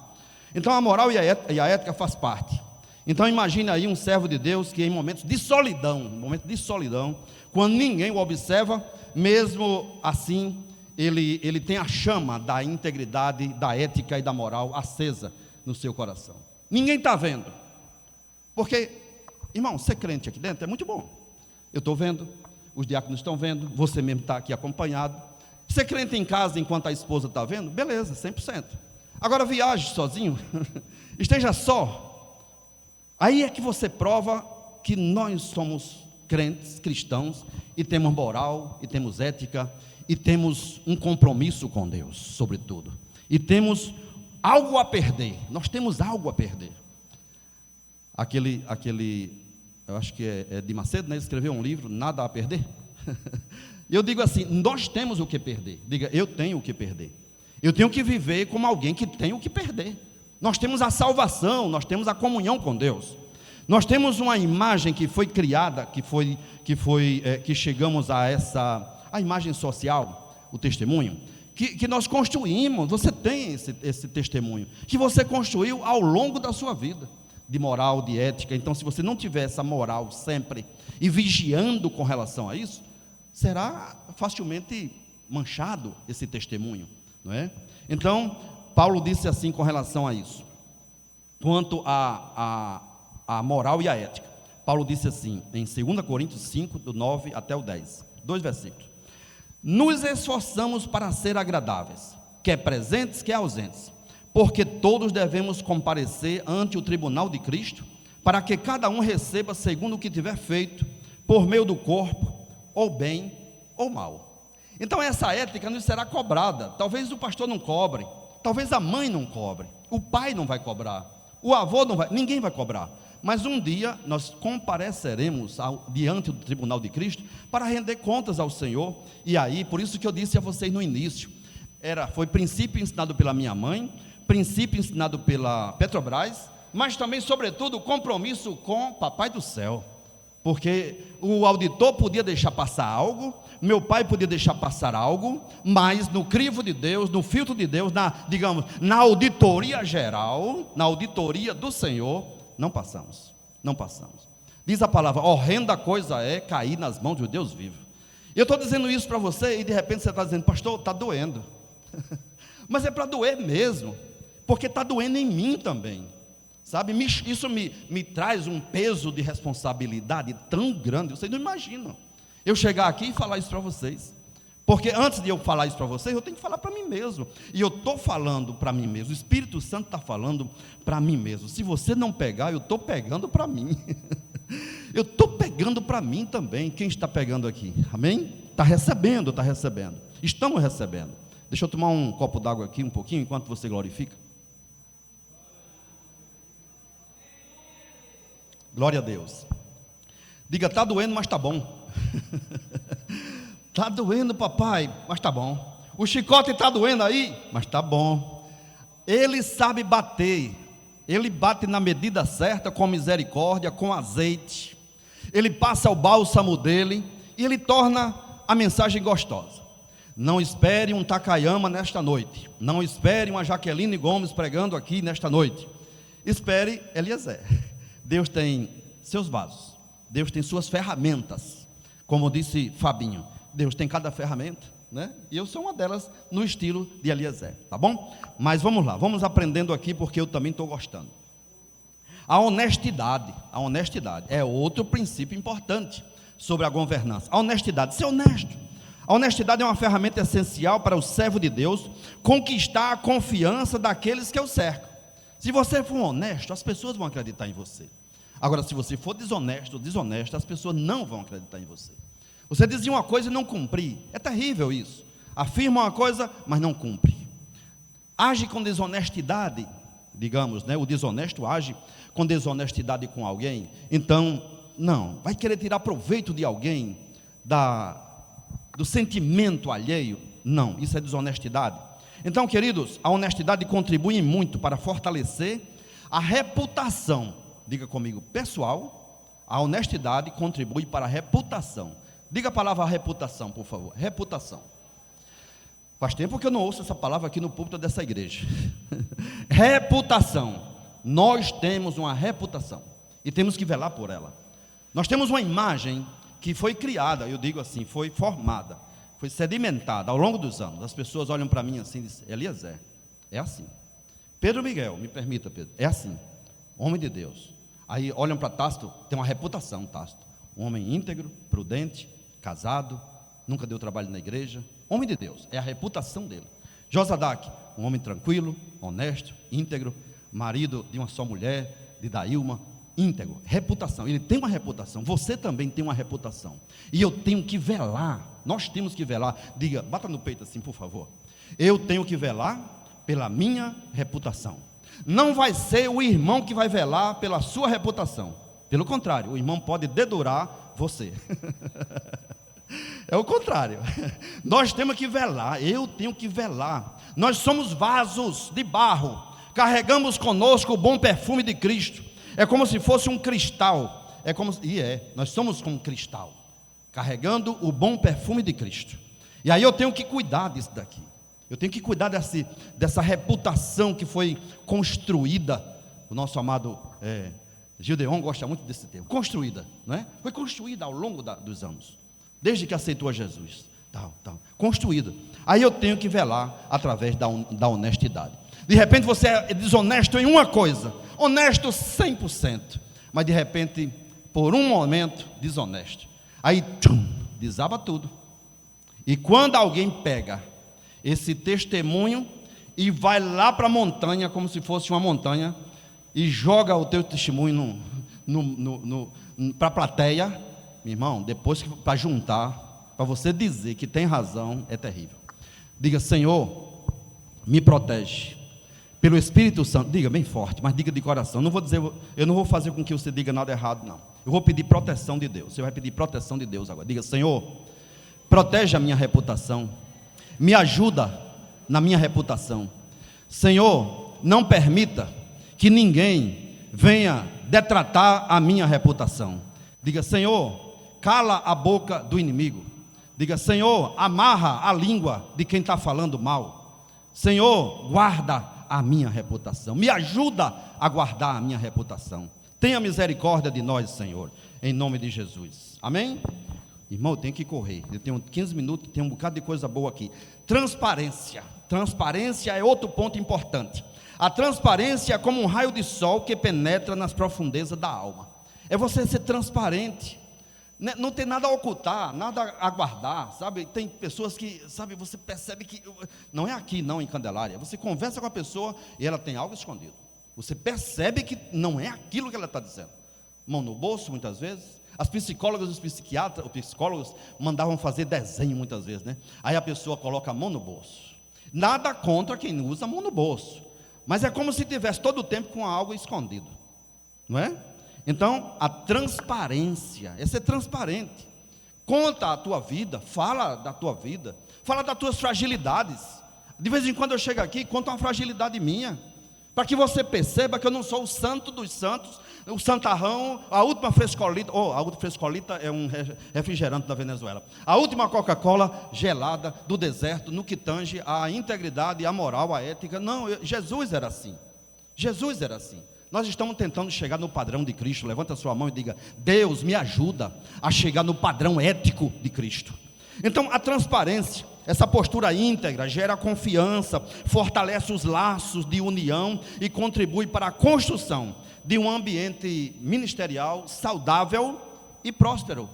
Então a moral e a ética faz parte. Então imagine aí um servo de Deus que em momentos de solidão, quando ninguém o observa, mesmo assim, ele tem a chama da integridade, da ética e da moral acesa no seu coração. Ninguém está vendo, porque, irmão, ser crente aqui dentro é muito bom. Eu estou vendo, os diáconos estão vendo, você mesmo está aqui acompanhado. Ser crente em casa enquanto a esposa está vendo, beleza, 100%. Agora viaje sozinho, esteja só, aí é que você prova que nós somos crentes, cristãos, e temos moral, e temos ética, e temos um compromisso com Deus, sobretudo, e temos algo a perder. Nós temos algo a perder. Aquele eu acho que é de Macedo, né? Ele escreveu um livro, Nada a Perder. Eu digo assim, nós temos o que perder. Diga, eu tenho o que perder. Eu tenho que viver como alguém que tem o que perder. Nós temos a salvação, nós temos a comunhão com Deus. Nós temos uma imagem que foi criada, que chegamos a imagem social, o testemunho, que nós construímos. Você tem esse testemunho, que você construiu ao longo da sua vida, de moral, de ética. Então, se você não tiver essa moral sempre e vigiando com relação a isso, será facilmente manchado esse testemunho, não é? Então, Paulo disse assim com relação a isso, quanto a moral e a ética. Paulo disse assim, em 2 Coríntios 5, do 9 até o 10, 2 versículos: nos esforçamos para ser agradáveis, quer presentes, quer ausentes, porque todos devemos comparecer ante o tribunal de Cristo, para que cada um receba segundo o que tiver feito, por meio do corpo, ou bem ou mal. Então essa ética nos será cobrada. Talvez o pastor não cobre, talvez a mãe não cobre, o pai não vai cobrar, o avô não vai, ninguém vai cobrar. Mas um dia nós compareceremos diante do tribunal de Cristo para render contas ao Senhor. E aí, por isso que eu disse a vocês no início, foi princípio ensinado pela minha mãe, princípio ensinado pela Petrobras, mas também, sobretudo, compromisso com Papai do Céu. Porque o auditor podia deixar passar algo, meu pai podia deixar passar algo, mas no crivo de Deus, no filtro de Deus, na auditoria geral, na auditoria do Senhor, não passamos. Diz a palavra, horrenda coisa é cair nas mãos de Deus vivo. E eu estou dizendo isso para você, e de repente você está dizendo, pastor, está doendo. Mas é para doer mesmo, porque está doendo em mim também. Sabe, isso me traz um peso de responsabilidade tão grande, vocês não imaginam. Eu chegar aqui e falar isso para vocês, porque antes de eu falar isso para vocês, eu tenho que falar para mim mesmo. E eu estou falando para mim mesmo, o Espírito Santo está falando para mim mesmo. Se você não pegar, eu estou pegando para mim. Eu estou pegando para mim também. Quem está pegando aqui? Amém? Está recebendo. Estamos recebendo. Deixa eu tomar um copo d'água aqui um pouquinho, enquanto você glorifica. Glória a Deus. Diga, está doendo, mas está bom. Está doendo, papai, mas está bom. O chicote está doendo aí, mas está bom. Ele sabe bater. Ele bate na medida certa, com misericórdia, com azeite. Ele passa o bálsamo dele e ele torna a mensagem gostosa. Não espere um Takayama nesta noite. Não espere uma Jaqueline Gomes pregando aqui nesta noite. Espere Eliezer. Deus tem seus vasos, Deus tem suas ferramentas, como disse Fabinho, Deus tem cada ferramenta, né? E eu sou uma delas no estilo de Eliezer, tá bom? Mas vamos lá, vamos aprendendo aqui, porque eu também estou gostando. A honestidade é outro princípio importante sobre a governança. A honestidade, ser honesto. A honestidade é uma ferramenta essencial para o servo de Deus conquistar a confiança daqueles que o cercam. Se você for honesto, as pessoas vão acreditar em você. Agora, se você for desonesto, as pessoas não vão acreditar em você. Você dizia uma coisa e não cumprir, é terrível isso. Afirma uma coisa, mas não cumpre. Age com desonestidade, digamos, né? O desonesto age com desonestidade com alguém, então, não, vai querer tirar proveito de alguém, do sentimento alheio, não, isso é desonestidade. Então, queridos, a honestidade contribui muito para fortalecer a reputação. Diga comigo, pessoal, a honestidade contribui para a reputação. Diga a palavra reputação, por favor. Reputação. Faz tempo que eu não ouço essa palavra aqui no púlpito dessa igreja. Reputação. Nós temos uma reputação e temos que velar por ela. Nós temos uma imagem que foi criada, eu digo assim, foi formada foi sedimentada ao longo dos anos. As pessoas olham para mim assim e dizem: Eliezer, é assim. Pedro Miguel, me permita, Pedro, é assim. Homem de Deus. Aí olham para Tácito, tem uma reputação, Tácito. Um homem íntegro, prudente, casado, nunca deu trabalho na igreja. Homem de Deus, é a reputação dele. Josadac, um homem tranquilo, honesto, íntegro, marido de uma só mulher, de Daílma, íntegro, reputação. Ele tem uma reputação, você também tem uma reputação. E eu tenho que velar, nós temos que velar. Diga, bata no peito assim, por favor. Eu tenho que velar pela minha reputação. Não vai ser o irmão que vai velar pela sua reputação. Pelo contrário, o irmão pode dedurar você. É o contrário. Nós temos que velar, eu tenho que velar. Nós somos vasos de barro, carregamos conosco o bom perfume de Cristo. É como se fosse um cristal. Nós somos como um cristal, carregando o bom perfume de Cristo. E aí eu tenho que cuidar disso daqui. Eu tenho que cuidar dessa reputação que foi construída. O nosso amado Gideon gosta muito desse termo, construída, não é? Foi construída ao longo dos anos, desde que aceitou a Jesus, construída. Aí eu tenho que velar através da honestidade. De repente você é desonesto em uma coisa, honesto 100%, mas de repente, por um momento, desonesto. Aí, desaba tudo. E quando alguém pega esse testemunho e vai lá para a montanha, como se fosse uma montanha, e joga o teu testemunho para a plateia, meu irmão, depois para juntar, para você dizer que tem razão, é terrível. Diga: Senhor, me protege pelo Espírito Santo. Diga bem forte, mas diga de coração. Eu não vou fazer com que você diga nada errado, não. Eu vou pedir proteção de Deus. Você vai pedir proteção de Deus agora. Diga: Senhor, protege a minha reputação, me ajuda na minha reputação. Senhor, não permita que ninguém venha detratar a minha reputação. Diga: Senhor, cala a boca do inimigo. Diga: Senhor, amarra a língua de quem está falando mal. Senhor, guarda a minha reputação, me ajuda a guardar a minha reputação. Tenha misericórdia de nós, Senhor, em nome de Jesus. Amém? Irmão, eu tenho que correr, eu tenho 15 minutos, tem um bocado de coisa boa aqui. Transparência é outro ponto importante. A transparência é como um raio de sol que penetra nas profundezas da alma. É você ser transparente, não tem nada a ocultar, nada a guardar, sabe? Tem pessoas que, sabe, você percebe que, não é aqui não, em Candelária, você conversa com a pessoa e ela tem algo escondido. Você percebe que não é aquilo que ela está dizendo. Mão no bolso, muitas vezes. As psicólogas e os psiquiatras, os psicólogos mandavam fazer desenho muitas vezes, né? Aí a pessoa coloca a mão no bolso. Nada contra quem usa a mão no bolso, mas é como se tivesse todo o tempo com algo escondido, não é? Então, a transparência é ser transparente. Conta a tua vida, fala da tua vida, fala das tuas fragilidades. De vez em quando eu chego aqui e conto uma fragilidade minha, para que você perceba que eu não sou o santo dos santos, o santarrão, a última frescolita. A última frescolita é um refrigerante da Venezuela. A última Coca-Cola gelada do deserto, no que tange à integridade, à moral, à ética. Não, Jesus era assim. Jesus era assim. Nós estamos tentando chegar no padrão de Cristo. Levanta a sua mão e diga: Deus, me ajuda a chegar no padrão ético de Cristo. Então, a transparência, essa postura íntegra, gera confiança, fortalece os laços de união e contribui para a construção de um ambiente ministerial saudável e próspero.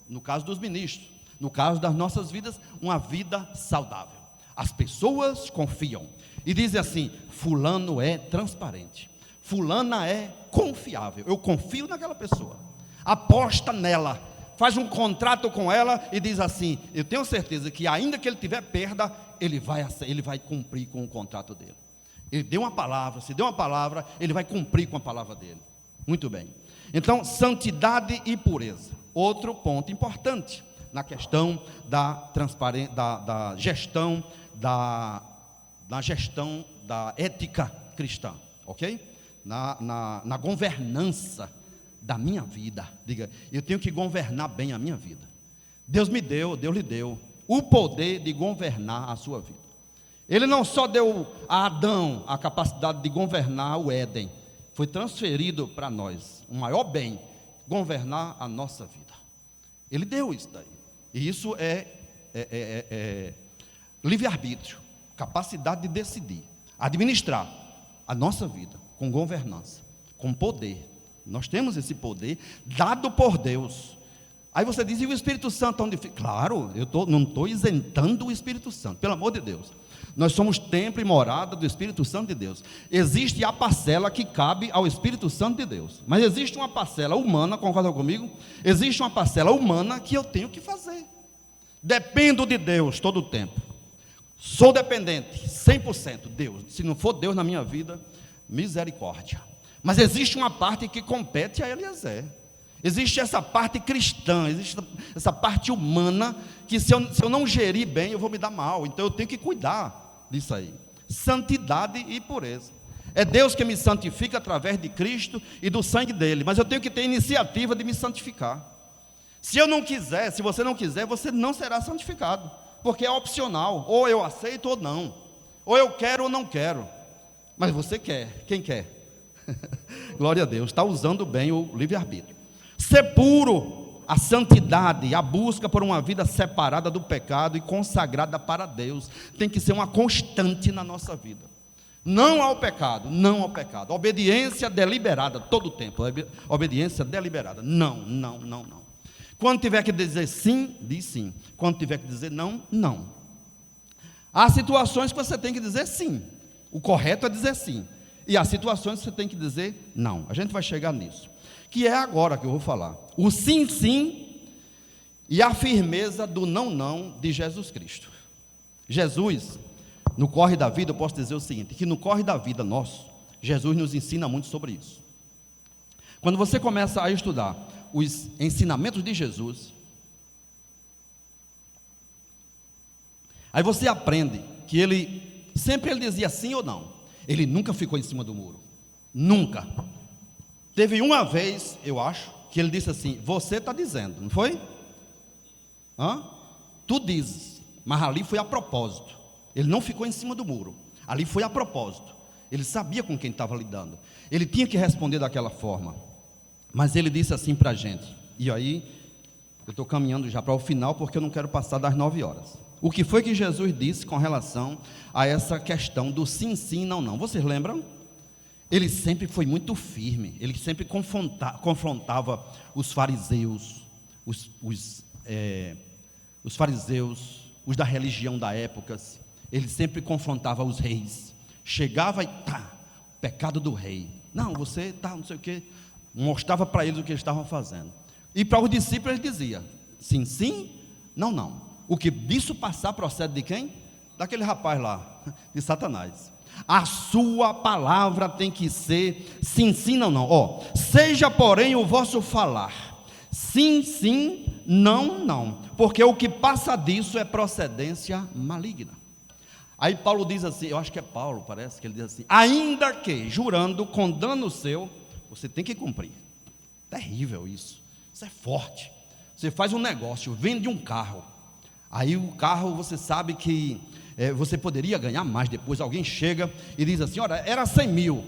No caso dos ministros, no caso das nossas vidas, uma vida saudável. As pessoas confiam e dizem assim: fulano é transparente, fulana é confiável, eu confio naquela pessoa, aposta nela, faz um contrato com ela e diz assim: eu tenho certeza que ainda que ele tiver perda, ele vai cumprir com o contrato dele. Ele deu uma palavra, se deu uma palavra, ele vai cumprir com a palavra dele. Muito bem. Então, santidade e pureza, outro ponto importante na questão da transparência, da gestão da ética cristã, ok? Na governança da minha vida. Diga: eu tenho que governar bem a minha vida. Deus lhe deu o poder de governar a sua vida. Ele não só deu a Adão a capacidade de governar o Éden, foi transferido para nós o maior bem, governar a nossa vida. Ele deu isso daí. E isso é livre-arbítrio, capacidade de decidir, administrar a nossa vida com governança, com poder. Nós temos esse poder dado por Deus. Aí você diz, e o Espírito Santo onde fica? Claro, não estou isentando o Espírito Santo, pelo amor de Deus. Nós somos templo e morada do Espírito Santo de Deus. Existe a parcela que cabe ao Espírito Santo de Deus, mas existe uma parcela humana, concorda comigo? Existe uma parcela humana que eu tenho que fazer. Dependo de Deus todo o tempo. Sou dependente, 100%, Deus. Se não for Deus na minha vida, misericórdia. Mas existe uma parte que compete a Eliezer. Existe essa parte cristã, existe essa parte humana, que se eu não gerir bem, eu vou me dar mal. Então eu tenho que cuidar disso aí. Santidade e pureza. É Deus que me santifica através de Cristo e do sangue dele. Mas eu tenho que ter iniciativa de me santificar. Se eu não quiser, se você não quiser, você não será santificado. Porque é opcional. Ou eu aceito ou não. Ou eu quero ou não quero. Mas você quer. Quem quer? Glória a Deus. Está usando bem o livre-arbítrio. Ser puro, a santidade, a busca por uma vida separada do pecado e consagrada para Deus, tem que ser uma constante na nossa vida. Não ao pecado, não ao pecado. Obediência deliberada, todo o tempo. Obediência deliberada. Não. Quando tiver que dizer sim, diz sim. Quando tiver que dizer não, não. Há situações que você tem que dizer sim. O correto é dizer sim. E há situações que você tem que dizer não. A gente vai chegar nisso. Que é agora que eu vou falar. O sim, sim e a firmeza do não, não de Jesus Cristo. Jesus, no corre da vida, eu posso dizer o seguinte, que no corre da vida nosso, Jesus nos ensina muito sobre isso. Quando você começa a estudar os ensinamentos de Jesus, aí você aprende que ele dizia sim ou não. Ele nunca ficou em cima do muro. Nunca. Teve uma vez, eu acho, que ele disse assim, você está dizendo, não foi? Tu dizes, mas ali foi a propósito. Ele não ficou em cima do muro, ali foi a propósito. Ele sabia com quem estava lidando. Ele tinha que responder daquela forma. Mas ele disse assim para a gente, e aí, eu estou caminhando já para o final, porque eu não quero passar das 9 horas. O que foi que Jesus disse com relação a essa questão do sim, sim, não, não? Vocês lembram? Ele sempre foi muito firme, ele sempre confrontava os fariseus, os fariseus, os da religião da época. Ele sempre confrontava os reis. Chegava e pecado do rei. Não, você não sei o quê. Mostrava para eles o que eles estavam fazendo. E para os discípulos ele dizia, sim, sim, não, não. O que disso passar procede de quem? Daquele rapaz lá, de Satanás. A sua palavra tem que ser sim, sim, não, não. Seja porém o vosso falar sim, sim, não, não, porque o que passa disso é procedência maligna. Aí Paulo diz assim, eu acho que é Paulo, parece que ele diz assim, ainda que jurando com dano seu, você tem que cumprir. Terrível isso é forte. Você faz um negócio, vende um carro, aí o carro você sabe que você poderia ganhar mais depois. Alguém chega e diz assim, olha, era 100 mil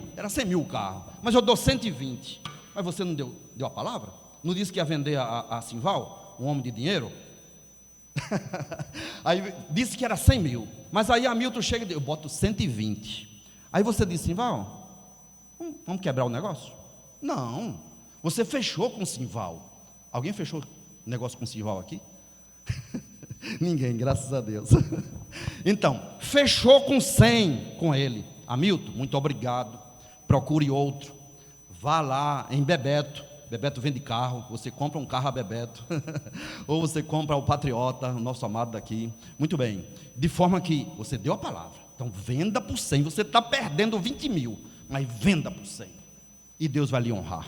o carro, mas eu dou 120. Mas você não deu a palavra? Não disse que ia vender a Simval, um homem de dinheiro? Aí disse que era 100 mil, mas aí a Milton chega e diz, eu boto 120. Aí você diz, Simval, vamos quebrar o negócio? Não, você fechou com o Simval. Alguém fechou negócio com o Simval aqui? Ninguém, graças a Deus. Então, fechou com 100 com ele. Hamilton, muito obrigado. Procure outro. Vá lá em Bebeto. Bebeto vende carro. Você compra um carro a Bebeto. Ou você compra o Patriota, o nosso amado daqui. Muito bem. De forma que você deu a palavra. Então, venda por 100. Você está perdendo 20 mil, mas venda por 100. E Deus vai lhe honrar.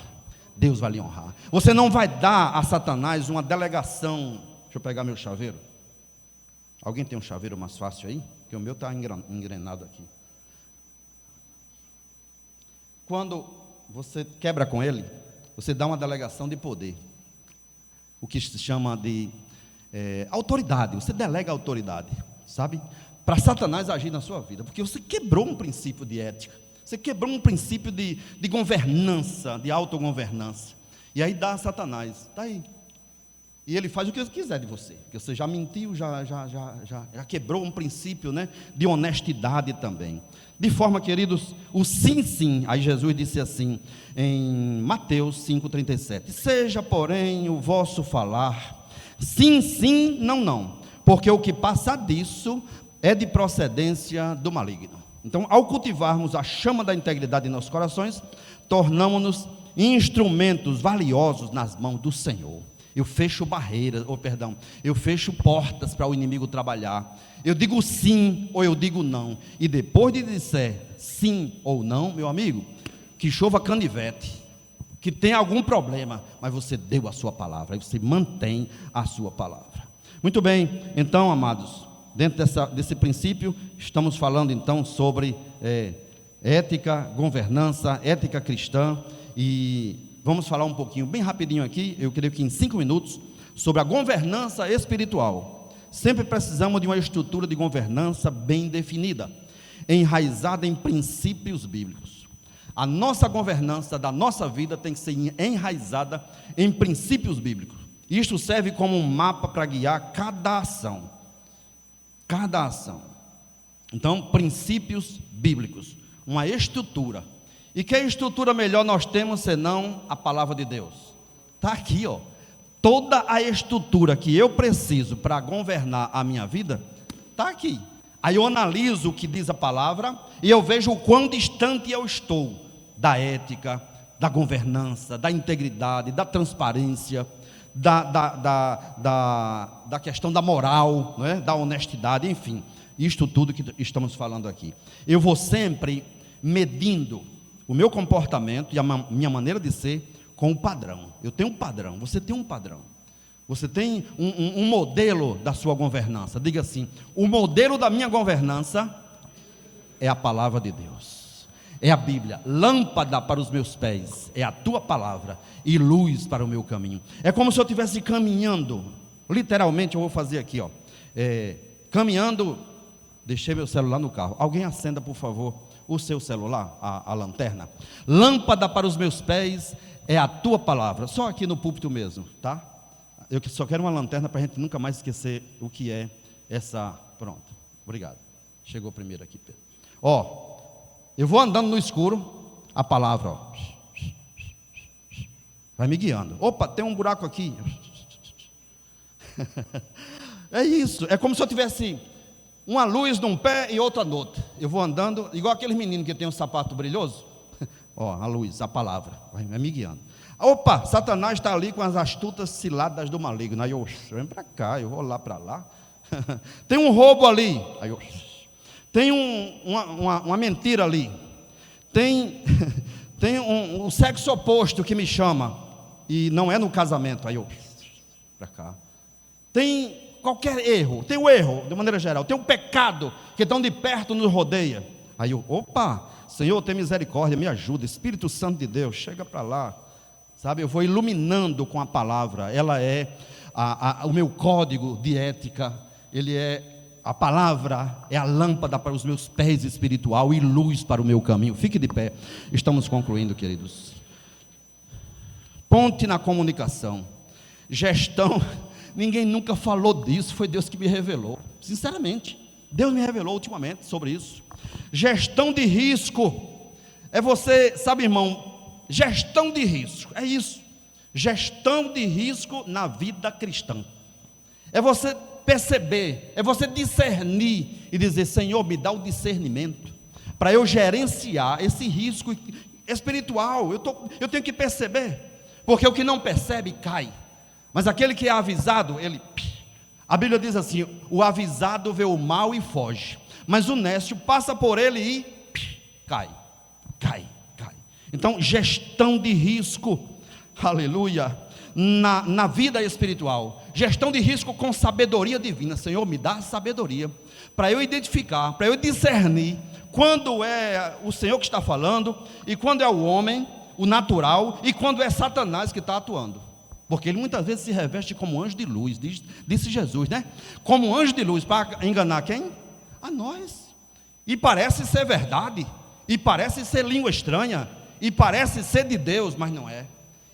Deus vai lhe honrar. Você não vai dar a Satanás uma delegação. Deixa eu pegar meu chaveiro. Alguém tem um chaveiro mais fácil aí? Porque o meu está engrenado aqui. Quando você quebra com ele, você dá uma delegação de poder. O que se chama de autoridade. Você delega a autoridade, sabe? Para Satanás agir na sua vida. Porque você quebrou um princípio de ética. Você quebrou um princípio de governança, de autogovernança. E aí dá a Satanás. Está aí. E ele faz o que ele quiser de você, porque você já mentiu, já quebrou um princípio, né, de honestidade também. De forma, queridos, o sim, sim, aí Jesus disse assim, em Mateus 5,37, seja, porém, o vosso falar, sim, sim, não, não, porque o que passa disso é de procedência do maligno. Então, ao cultivarmos a chama da integridade em nossos corações, tornamos-nos instrumentos valiosos nas mãos do Senhor. Eu fecho barreiras, eu fecho portas para o inimigo trabalhar. Eu digo sim ou eu digo não. E depois de dizer sim ou não, meu amigo, que chova canivete, que tem algum problema, mas você deu a sua palavra, aí você mantém a sua palavra. Muito bem, então, amados, dentro desse princípio, estamos falando então sobre ética, governança, ética cristã, e vamos falar um pouquinho, bem rapidinho aqui, eu creio que em 5 minutos, sobre a governança espiritual. Sempre precisamos de uma estrutura de governança bem definida, enraizada em princípios bíblicos. A nossa governança da nossa vida tem que ser enraizada em princípios bíblicos. Isto serve como um mapa para guiar cada ação. Cada ação. Então, princípios bíblicos, uma estrutura. E que estrutura melhor nós temos senão a palavra de Deus? Está aqui, ó. Toda a estrutura que eu preciso para governar a minha vida, está aqui. Aí eu analiso o que diz a palavra e eu vejo o quão distante eu estou da ética, da governança, da integridade, da transparência, da questão da moral, não é? Da honestidade, enfim. Isto tudo que estamos falando aqui. Eu vou sempre medindo o meu comportamento e a minha maneira de ser com o padrão. Eu tenho um padrão, você tem um padrão. Você tem um modelo da sua governança. Diga assim, o modelo da minha governança é a palavra de Deus. É a Bíblia, lâmpada para os meus pés, é a tua palavra e luz para o meu caminho. É como se eu estivesse caminhando, literalmente eu vou fazer aqui, ó, caminhando, deixei meu celular no carro, alguém acenda por favor o seu celular, a lanterna. Lâmpada para os meus pés é a tua palavra, só aqui no púlpito mesmo, tá? Eu só quero uma lanterna para a gente nunca mais esquecer o que é essa, pronto, obrigado, chegou primeiro aqui, Pedro. Ó, eu vou andando no escuro, a palavra, ó, vai me guiando. Opa, tem um buraco aqui. É isso, é como se eu tivesse uma luz num pé e outra no outro. Eu vou andando, igual aqueles meninos que tem um sapato brilhoso. Ó, a luz, a palavra, vai me guiando. Opa, Satanás está ali com as astutas ciladas do maligno. Aí eu venho para cá, eu vou lá para lá. Tem um roubo ali. Aí eu, tem uma mentira ali. Tem um sexo oposto que me chama. E não é no casamento. Aí eu, para cá. Tem qualquer erro. Tem o erro, de maneira geral. Tem um pecado que tão de perto nos rodeia. Aí eu, opa, Senhor, tem misericórdia, me ajuda. Espírito Santo de Deus, chega para lá. Sabe, eu vou iluminando com a palavra. Ela é o meu código de ética. Ele é a palavra, é a lâmpada para os meus pés espiritual e luz para o meu caminho. Fique de pé. Estamos concluindo, queridos. Ponte na comunicação. Gestão. Ninguém nunca falou disso. Foi Deus que me revelou. Sinceramente, Deus me revelou ultimamente sobre isso. Gestão de risco. É você, sabe, irmão, gestão de risco, é isso. Gestão de risco na vida cristã. É você perceber, é você discernir e dizer, Senhor, me dá o discernimento para eu gerenciar esse risco espiritual. Eu tenho que perceber, porque o que não percebe cai, mas aquele que é avisado, a Bíblia diz assim, o avisado vê o mal e foge, mas o nécio passa por ele e cai. Então, gestão de risco, aleluia, na vida espiritual, gestão de risco com sabedoria divina. Senhor, me dá sabedoria, para eu identificar, para eu discernir, quando é o Senhor que está falando, e quando é o homem, o natural, e quando é Satanás que está atuando, porque ele muitas vezes se reveste como anjo de luz, disse Jesus, né? Como anjo de luz, para enganar quem? A nós, e parece ser verdade, e parece ser língua estranha, e parece ser de Deus, mas não é.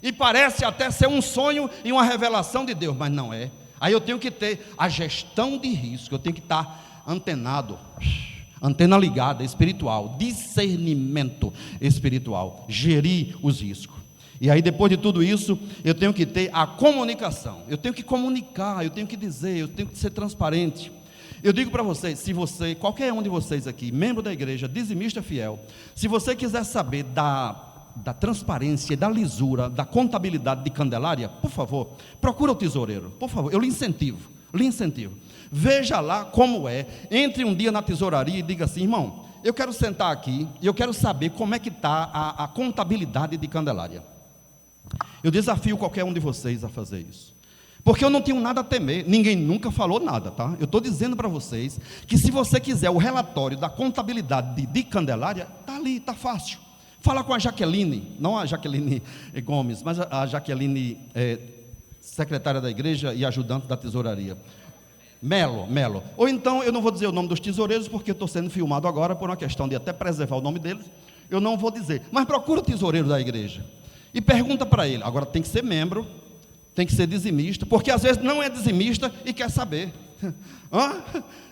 E parece até ser um sonho e uma revelação de Deus, mas não é. Aí eu tenho que ter a gestão de risco, eu tenho que estar antenado, antena ligada, espiritual, discernimento espiritual, gerir os riscos. E aí depois de tudo isso, eu tenho que ter a comunicação, eu tenho que comunicar, eu tenho que dizer, eu tenho que ser transparente. Eu digo para vocês, se você, qualquer um de vocês aqui, membro da igreja, dizimista fiel, se você quiser saber da transparência, da lisura, da contabilidade de Candelária, por favor, procura o tesoureiro, por favor, eu lhe incentivo. Veja lá como é, entre um dia na tesouraria e diga assim: irmão, eu quero sentar aqui e eu quero saber como é que está a contabilidade de Candelária. Eu desafio qualquer um de vocês a fazer isso, porque eu não tenho nada a temer, ninguém nunca falou nada, tá? Eu estou dizendo para vocês, que se você quiser o relatório da contabilidade de Candelária, está ali, está fácil. Fala com a Jaqueline, não a Jaqueline Gomes, mas a Jaqueline, secretária da igreja e ajudante da tesouraria, Melo, ou então, eu não vou dizer o nome dos tesoureiros, porque eu estou sendo filmado agora, por uma questão de até preservar o nome deles, eu não vou dizer, mas procura o tesoureiro da igreja, e pergunta para ele. Agora tem que ser membro, tem que ser dizimista, porque às vezes não é dizimista e quer saber.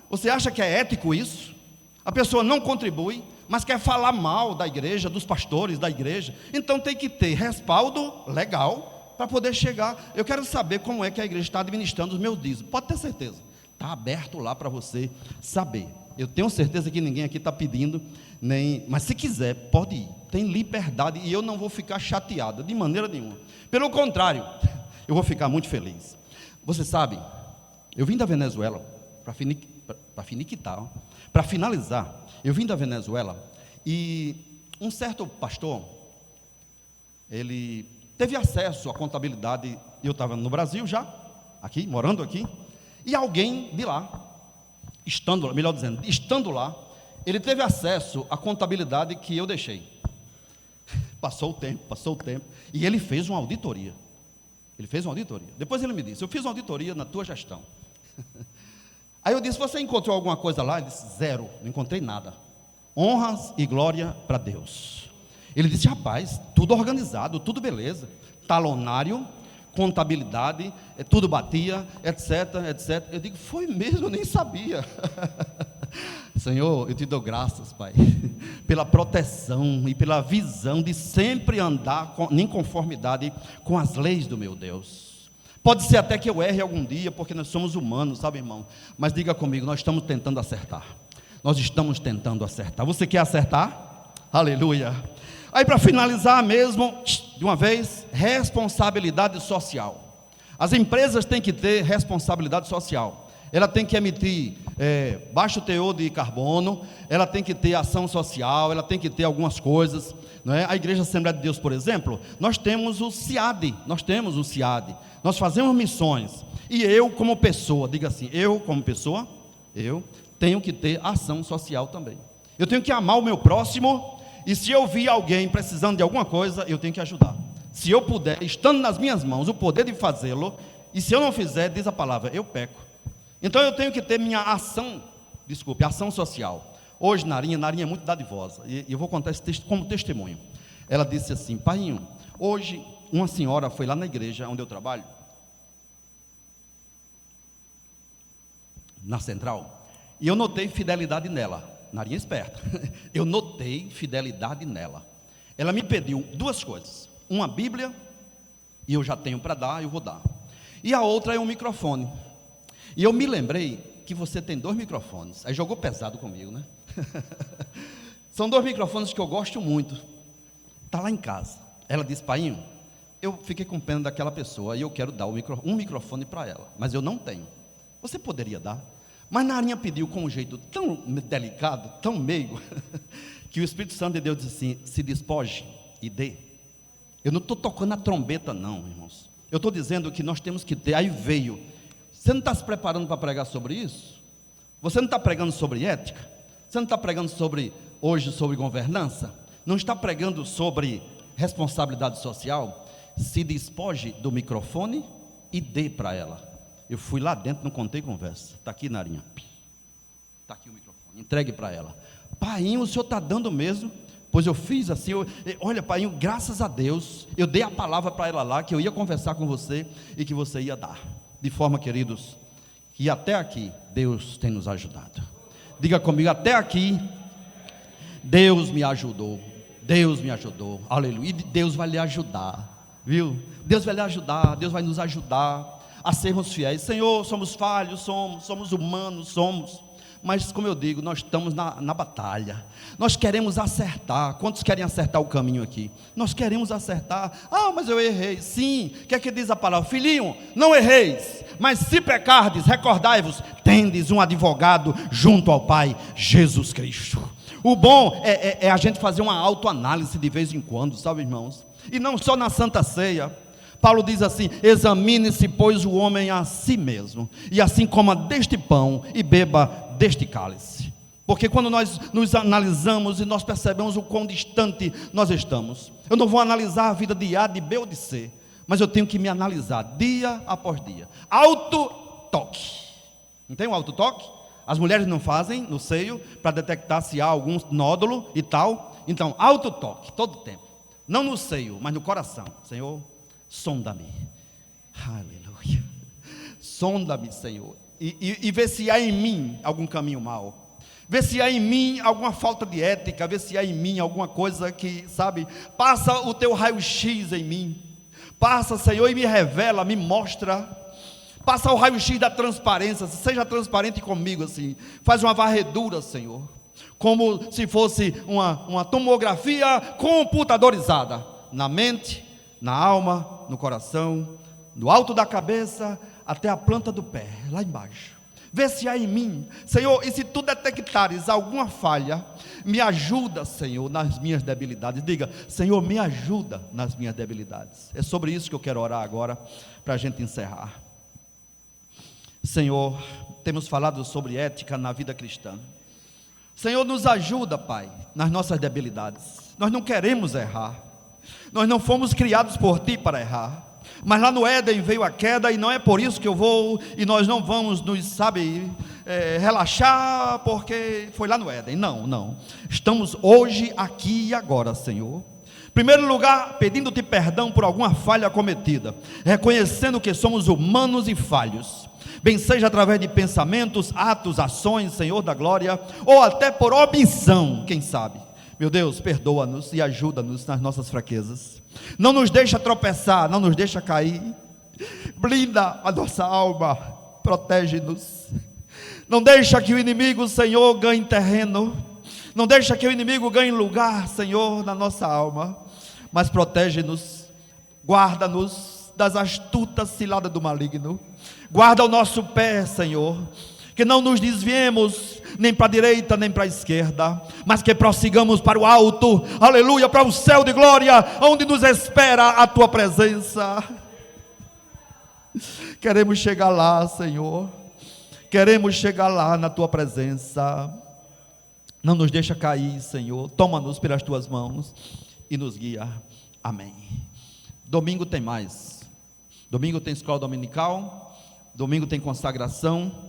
Você acha que é ético isso? A pessoa não contribui, mas quer falar mal da igreja, dos pastores da igreja. Então tem que ter respaldo legal para poder chegar. Eu quero saber como é que a igreja está administrando os meus dízimos. Pode ter certeza, está aberto lá para você saber. Eu tenho certeza que ninguém aqui está pedindo, mas se quiser, pode ir, tem liberdade, e eu não vou ficar chateado de maneira nenhuma. Pelo contrário, eu vou ficar muito feliz. Você sabe, eu vim da Venezuela para finalizar. Eu vim da Venezuela e um certo pastor, ele teve acesso à contabilidade. Eu estava no Brasil já, aqui, morando aqui, e alguém de lá, estando lá, ele teve acesso à contabilidade que eu deixei. Passou o tempo, e ele fez uma auditoria. Depois ele me disse: eu fiz uma auditoria na tua gestão. Aí eu disse: você encontrou alguma coisa lá? Ele disse: zero, não encontrei nada. Honras e glória para Deus. Ele disse: rapaz, tudo organizado, tudo beleza, talonário, contabilidade, tudo batia, etc. Eu digo: foi mesmo, eu nem sabia. Senhor, eu te dou graças, Pai, pela proteção e pela visão de sempre andar em conformidade com as leis do meu Deus. Pode ser até que eu erre algum dia, porque nós somos humanos, sabe, irmão? Mas diga comigo, nós estamos tentando acertar. Você quer acertar? Aleluia. Aí, para finalizar mesmo, de uma vez, responsabilidade social. As empresas têm que ter responsabilidade social. Ela tem que emitir baixo teor de carbono, ela tem que ter ação social, ela tem que ter algumas coisas, não é? A Igreja Assembleia de Deus, por exemplo, nós temos o CIAD, nós fazemos missões, e eu como pessoa, diga assim, eu tenho que ter ação social também. Eu tenho que amar o meu próximo, e se eu vi alguém precisando de alguma coisa, eu tenho que ajudar. Se eu puder, estando nas minhas mãos, o poder de fazê-lo, e se eu não fizer, diz a palavra, eu peco. Então eu tenho que ter minha ação social. Hoje Narinha é muito dadivosa, e eu vou contar esse texto como testemunho. Ela disse assim: painho, hoje uma senhora foi lá na igreja onde eu trabalho, na Central, e eu notei fidelidade nela. Narinha esperta, eu notei fidelidade nela. Ela me pediu duas coisas: uma Bíblia, e eu já tenho para dar, eu vou dar, e a outra é um microfone. E eu me lembrei que você tem 2 microfones. Aí jogou pesado comigo, né? São 2 microfones que eu gosto muito. Está lá em casa. Ela disse: painho, eu fiquei com pena daquela pessoa e eu quero dar um microfone para ela, mas eu não tenho. Você poderia dar? Mas Narinha pediu com um jeito tão delicado, tão meigo, que o Espírito Santo de Deus disse assim: se despoje e dê. Eu não estou tocando a trombeta não, irmãos. Eu estou dizendo que nós temos que ter. Aí veio: você não está se preparando para pregar sobre isso? Você não está pregando sobre ética? Você não está pregando hoje sobre governança? Não está pregando sobre responsabilidade social? Se despoje do microfone e dê para ela. Eu fui lá dentro, não contei conversa. Está aqui, Narinha. Está aqui o microfone, entregue para ela. Painho, o senhor está dando mesmo? Pois eu fiz assim, olha, pai, graças a Deus, eu dei a palavra para ela lá, que eu ia conversar com você e que você ia dar. De forma, queridos, que até aqui Deus tem nos ajudado. Diga comigo, até aqui Deus me ajudou. Deus me ajudou, aleluia. E Deus vai lhe ajudar, viu? Deus vai lhe ajudar, Deus vai nos ajudar a sermos fiéis. Senhor, somos falhos, somos humanos, mas como eu digo, nós estamos na batalha. Nós queremos acertar. Quantos querem acertar o caminho aqui? Nós queremos acertar. Mas eu errei. Sim, o que é que diz a palavra? Filhinho, não erreis, mas se pecardes, recordai-vos, tendes um advogado junto ao Pai, Jesus Cristo. O bom é a gente fazer uma autoanálise de vez em quando, sabe, irmãos? E não só na Santa Ceia. Paulo diz assim: examine-se, pois, o homem a si mesmo, e assim coma deste pão e beba deste cálice. Porque quando nós nos analisamos e nós percebemos o quão distante nós estamos, eu não vou analisar a vida de A, de B ou de C, mas eu tenho que me analisar dia após dia. Autotoque. Não tem um autotoque? As mulheres não fazem no seio para detectar se há algum nódulo e tal. Então, autotoque, todo tempo. Não no seio, mas no coração. Senhor, sonda-me. Aleluia. Sonda-me, Senhor. E vê se há em mim algum caminho mau. Vê se há em mim alguma falta de ética. Vê se há em mim alguma coisa que, sabe, passa o teu raio-x em mim. Passa, Senhor, e me revela, me mostra. Passa o raio-x da transparência. Seja transparente comigo assim. Faz uma varredura, Senhor, como se fosse uma tomografia computadorizada, na mente, na alma, no coração, do alto da cabeça até a planta do pé, lá embaixo. Vê se há em mim, Senhor, e se tu detectares alguma falha, me ajuda, Senhor, nas minhas debilidades. Diga: Senhor, me ajuda nas minhas debilidades. É sobre isso que eu quero orar agora, para a gente encerrar. Senhor, temos falado sobre ética na vida cristã. Senhor, nos ajuda, Pai, nas nossas debilidades. Nós não queremos errar. Nós não fomos criados por Ti para errar. Mas lá no Éden veio a queda, e não é por isso que eu vou, e nós não vamos nos, relaxar, porque foi lá no Éden. Não. Estamos hoje, aqui e agora, Senhor. Em primeiro lugar, pedindo-te perdão por alguma falha cometida, reconhecendo que somos humanos e falhos. Bem seja através de pensamentos, atos, ações, Senhor da glória, ou até por omissão, quem sabe. Meu Deus, perdoa-nos e ajuda-nos nas nossas fraquezas. Não nos deixa tropeçar, não nos deixa cair. Blinda a nossa alma, protege-nos. Não deixa que o inimigo, Senhor, ganhe terreno. Não deixa que o inimigo ganhe lugar, Senhor, na nossa alma. Mas protege-nos, guarda-nos das astutas ciladas do maligno. Guarda o nosso pé, Senhor, que não nos desviemos nem para a direita nem para a esquerda, mas que prossigamos para o alto, aleluia, para o céu de glória, onde nos espera a Tua presença. Queremos chegar lá, Senhor, queremos chegar lá na Tua presença. Não nos deixa cair, Senhor, toma-nos pelas Tuas mãos e nos guia, amém. Domingo tem mais, domingo tem escola dominical, domingo tem consagração.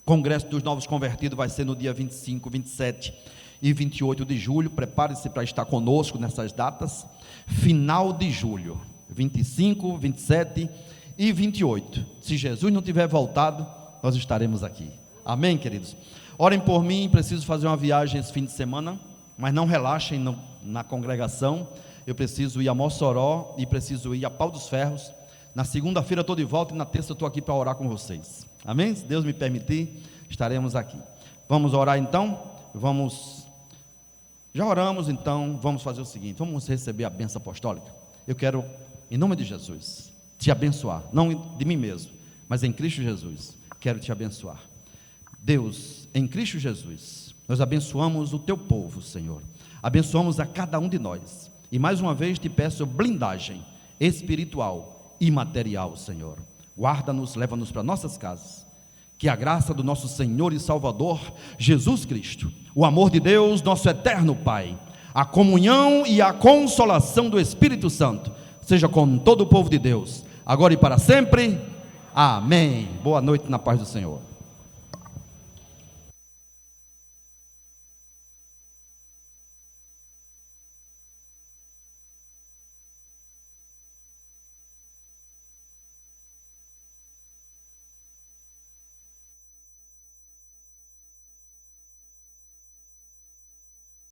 Congresso dos Novos Convertidos vai ser no dia 25, 27 e 28 de julho. Prepare-se para estar conosco nessas datas. Final de julho, 25, 27 e 28. Se Jesus não tiver voltado, nós estaremos aqui. Amém, queridos? Orem por mim, preciso fazer uma viagem esse fim de semana, mas não relaxem na congregação. Eu preciso ir a Mossoró e preciso ir a Pau dos Ferros. Na segunda-feira estou de volta e na terça estou aqui para orar com vocês. Amém? Se Deus me permitir, estaremos aqui. Vamos orar então? Já oramos, então vamos fazer o seguinte: vamos receber a bênção apostólica. Eu quero, em nome de Jesus, te abençoar, não de mim mesmo, mas em Cristo Jesus, quero te abençoar. Deus, em Cristo Jesus, nós abençoamos o teu povo, Senhor, abençoamos a cada um de nós, e mais uma vez te peço blindagem espiritual e material, Senhor. Guarda-nos, leva-nos para nossas casas. Que a graça do nosso Senhor e Salvador Jesus Cristo, o amor de Deus, nosso eterno Pai, a comunhão e a consolação do Espírito Santo seja com todo o povo de Deus, agora e para sempre. Amém. Boa noite na paz do Senhor.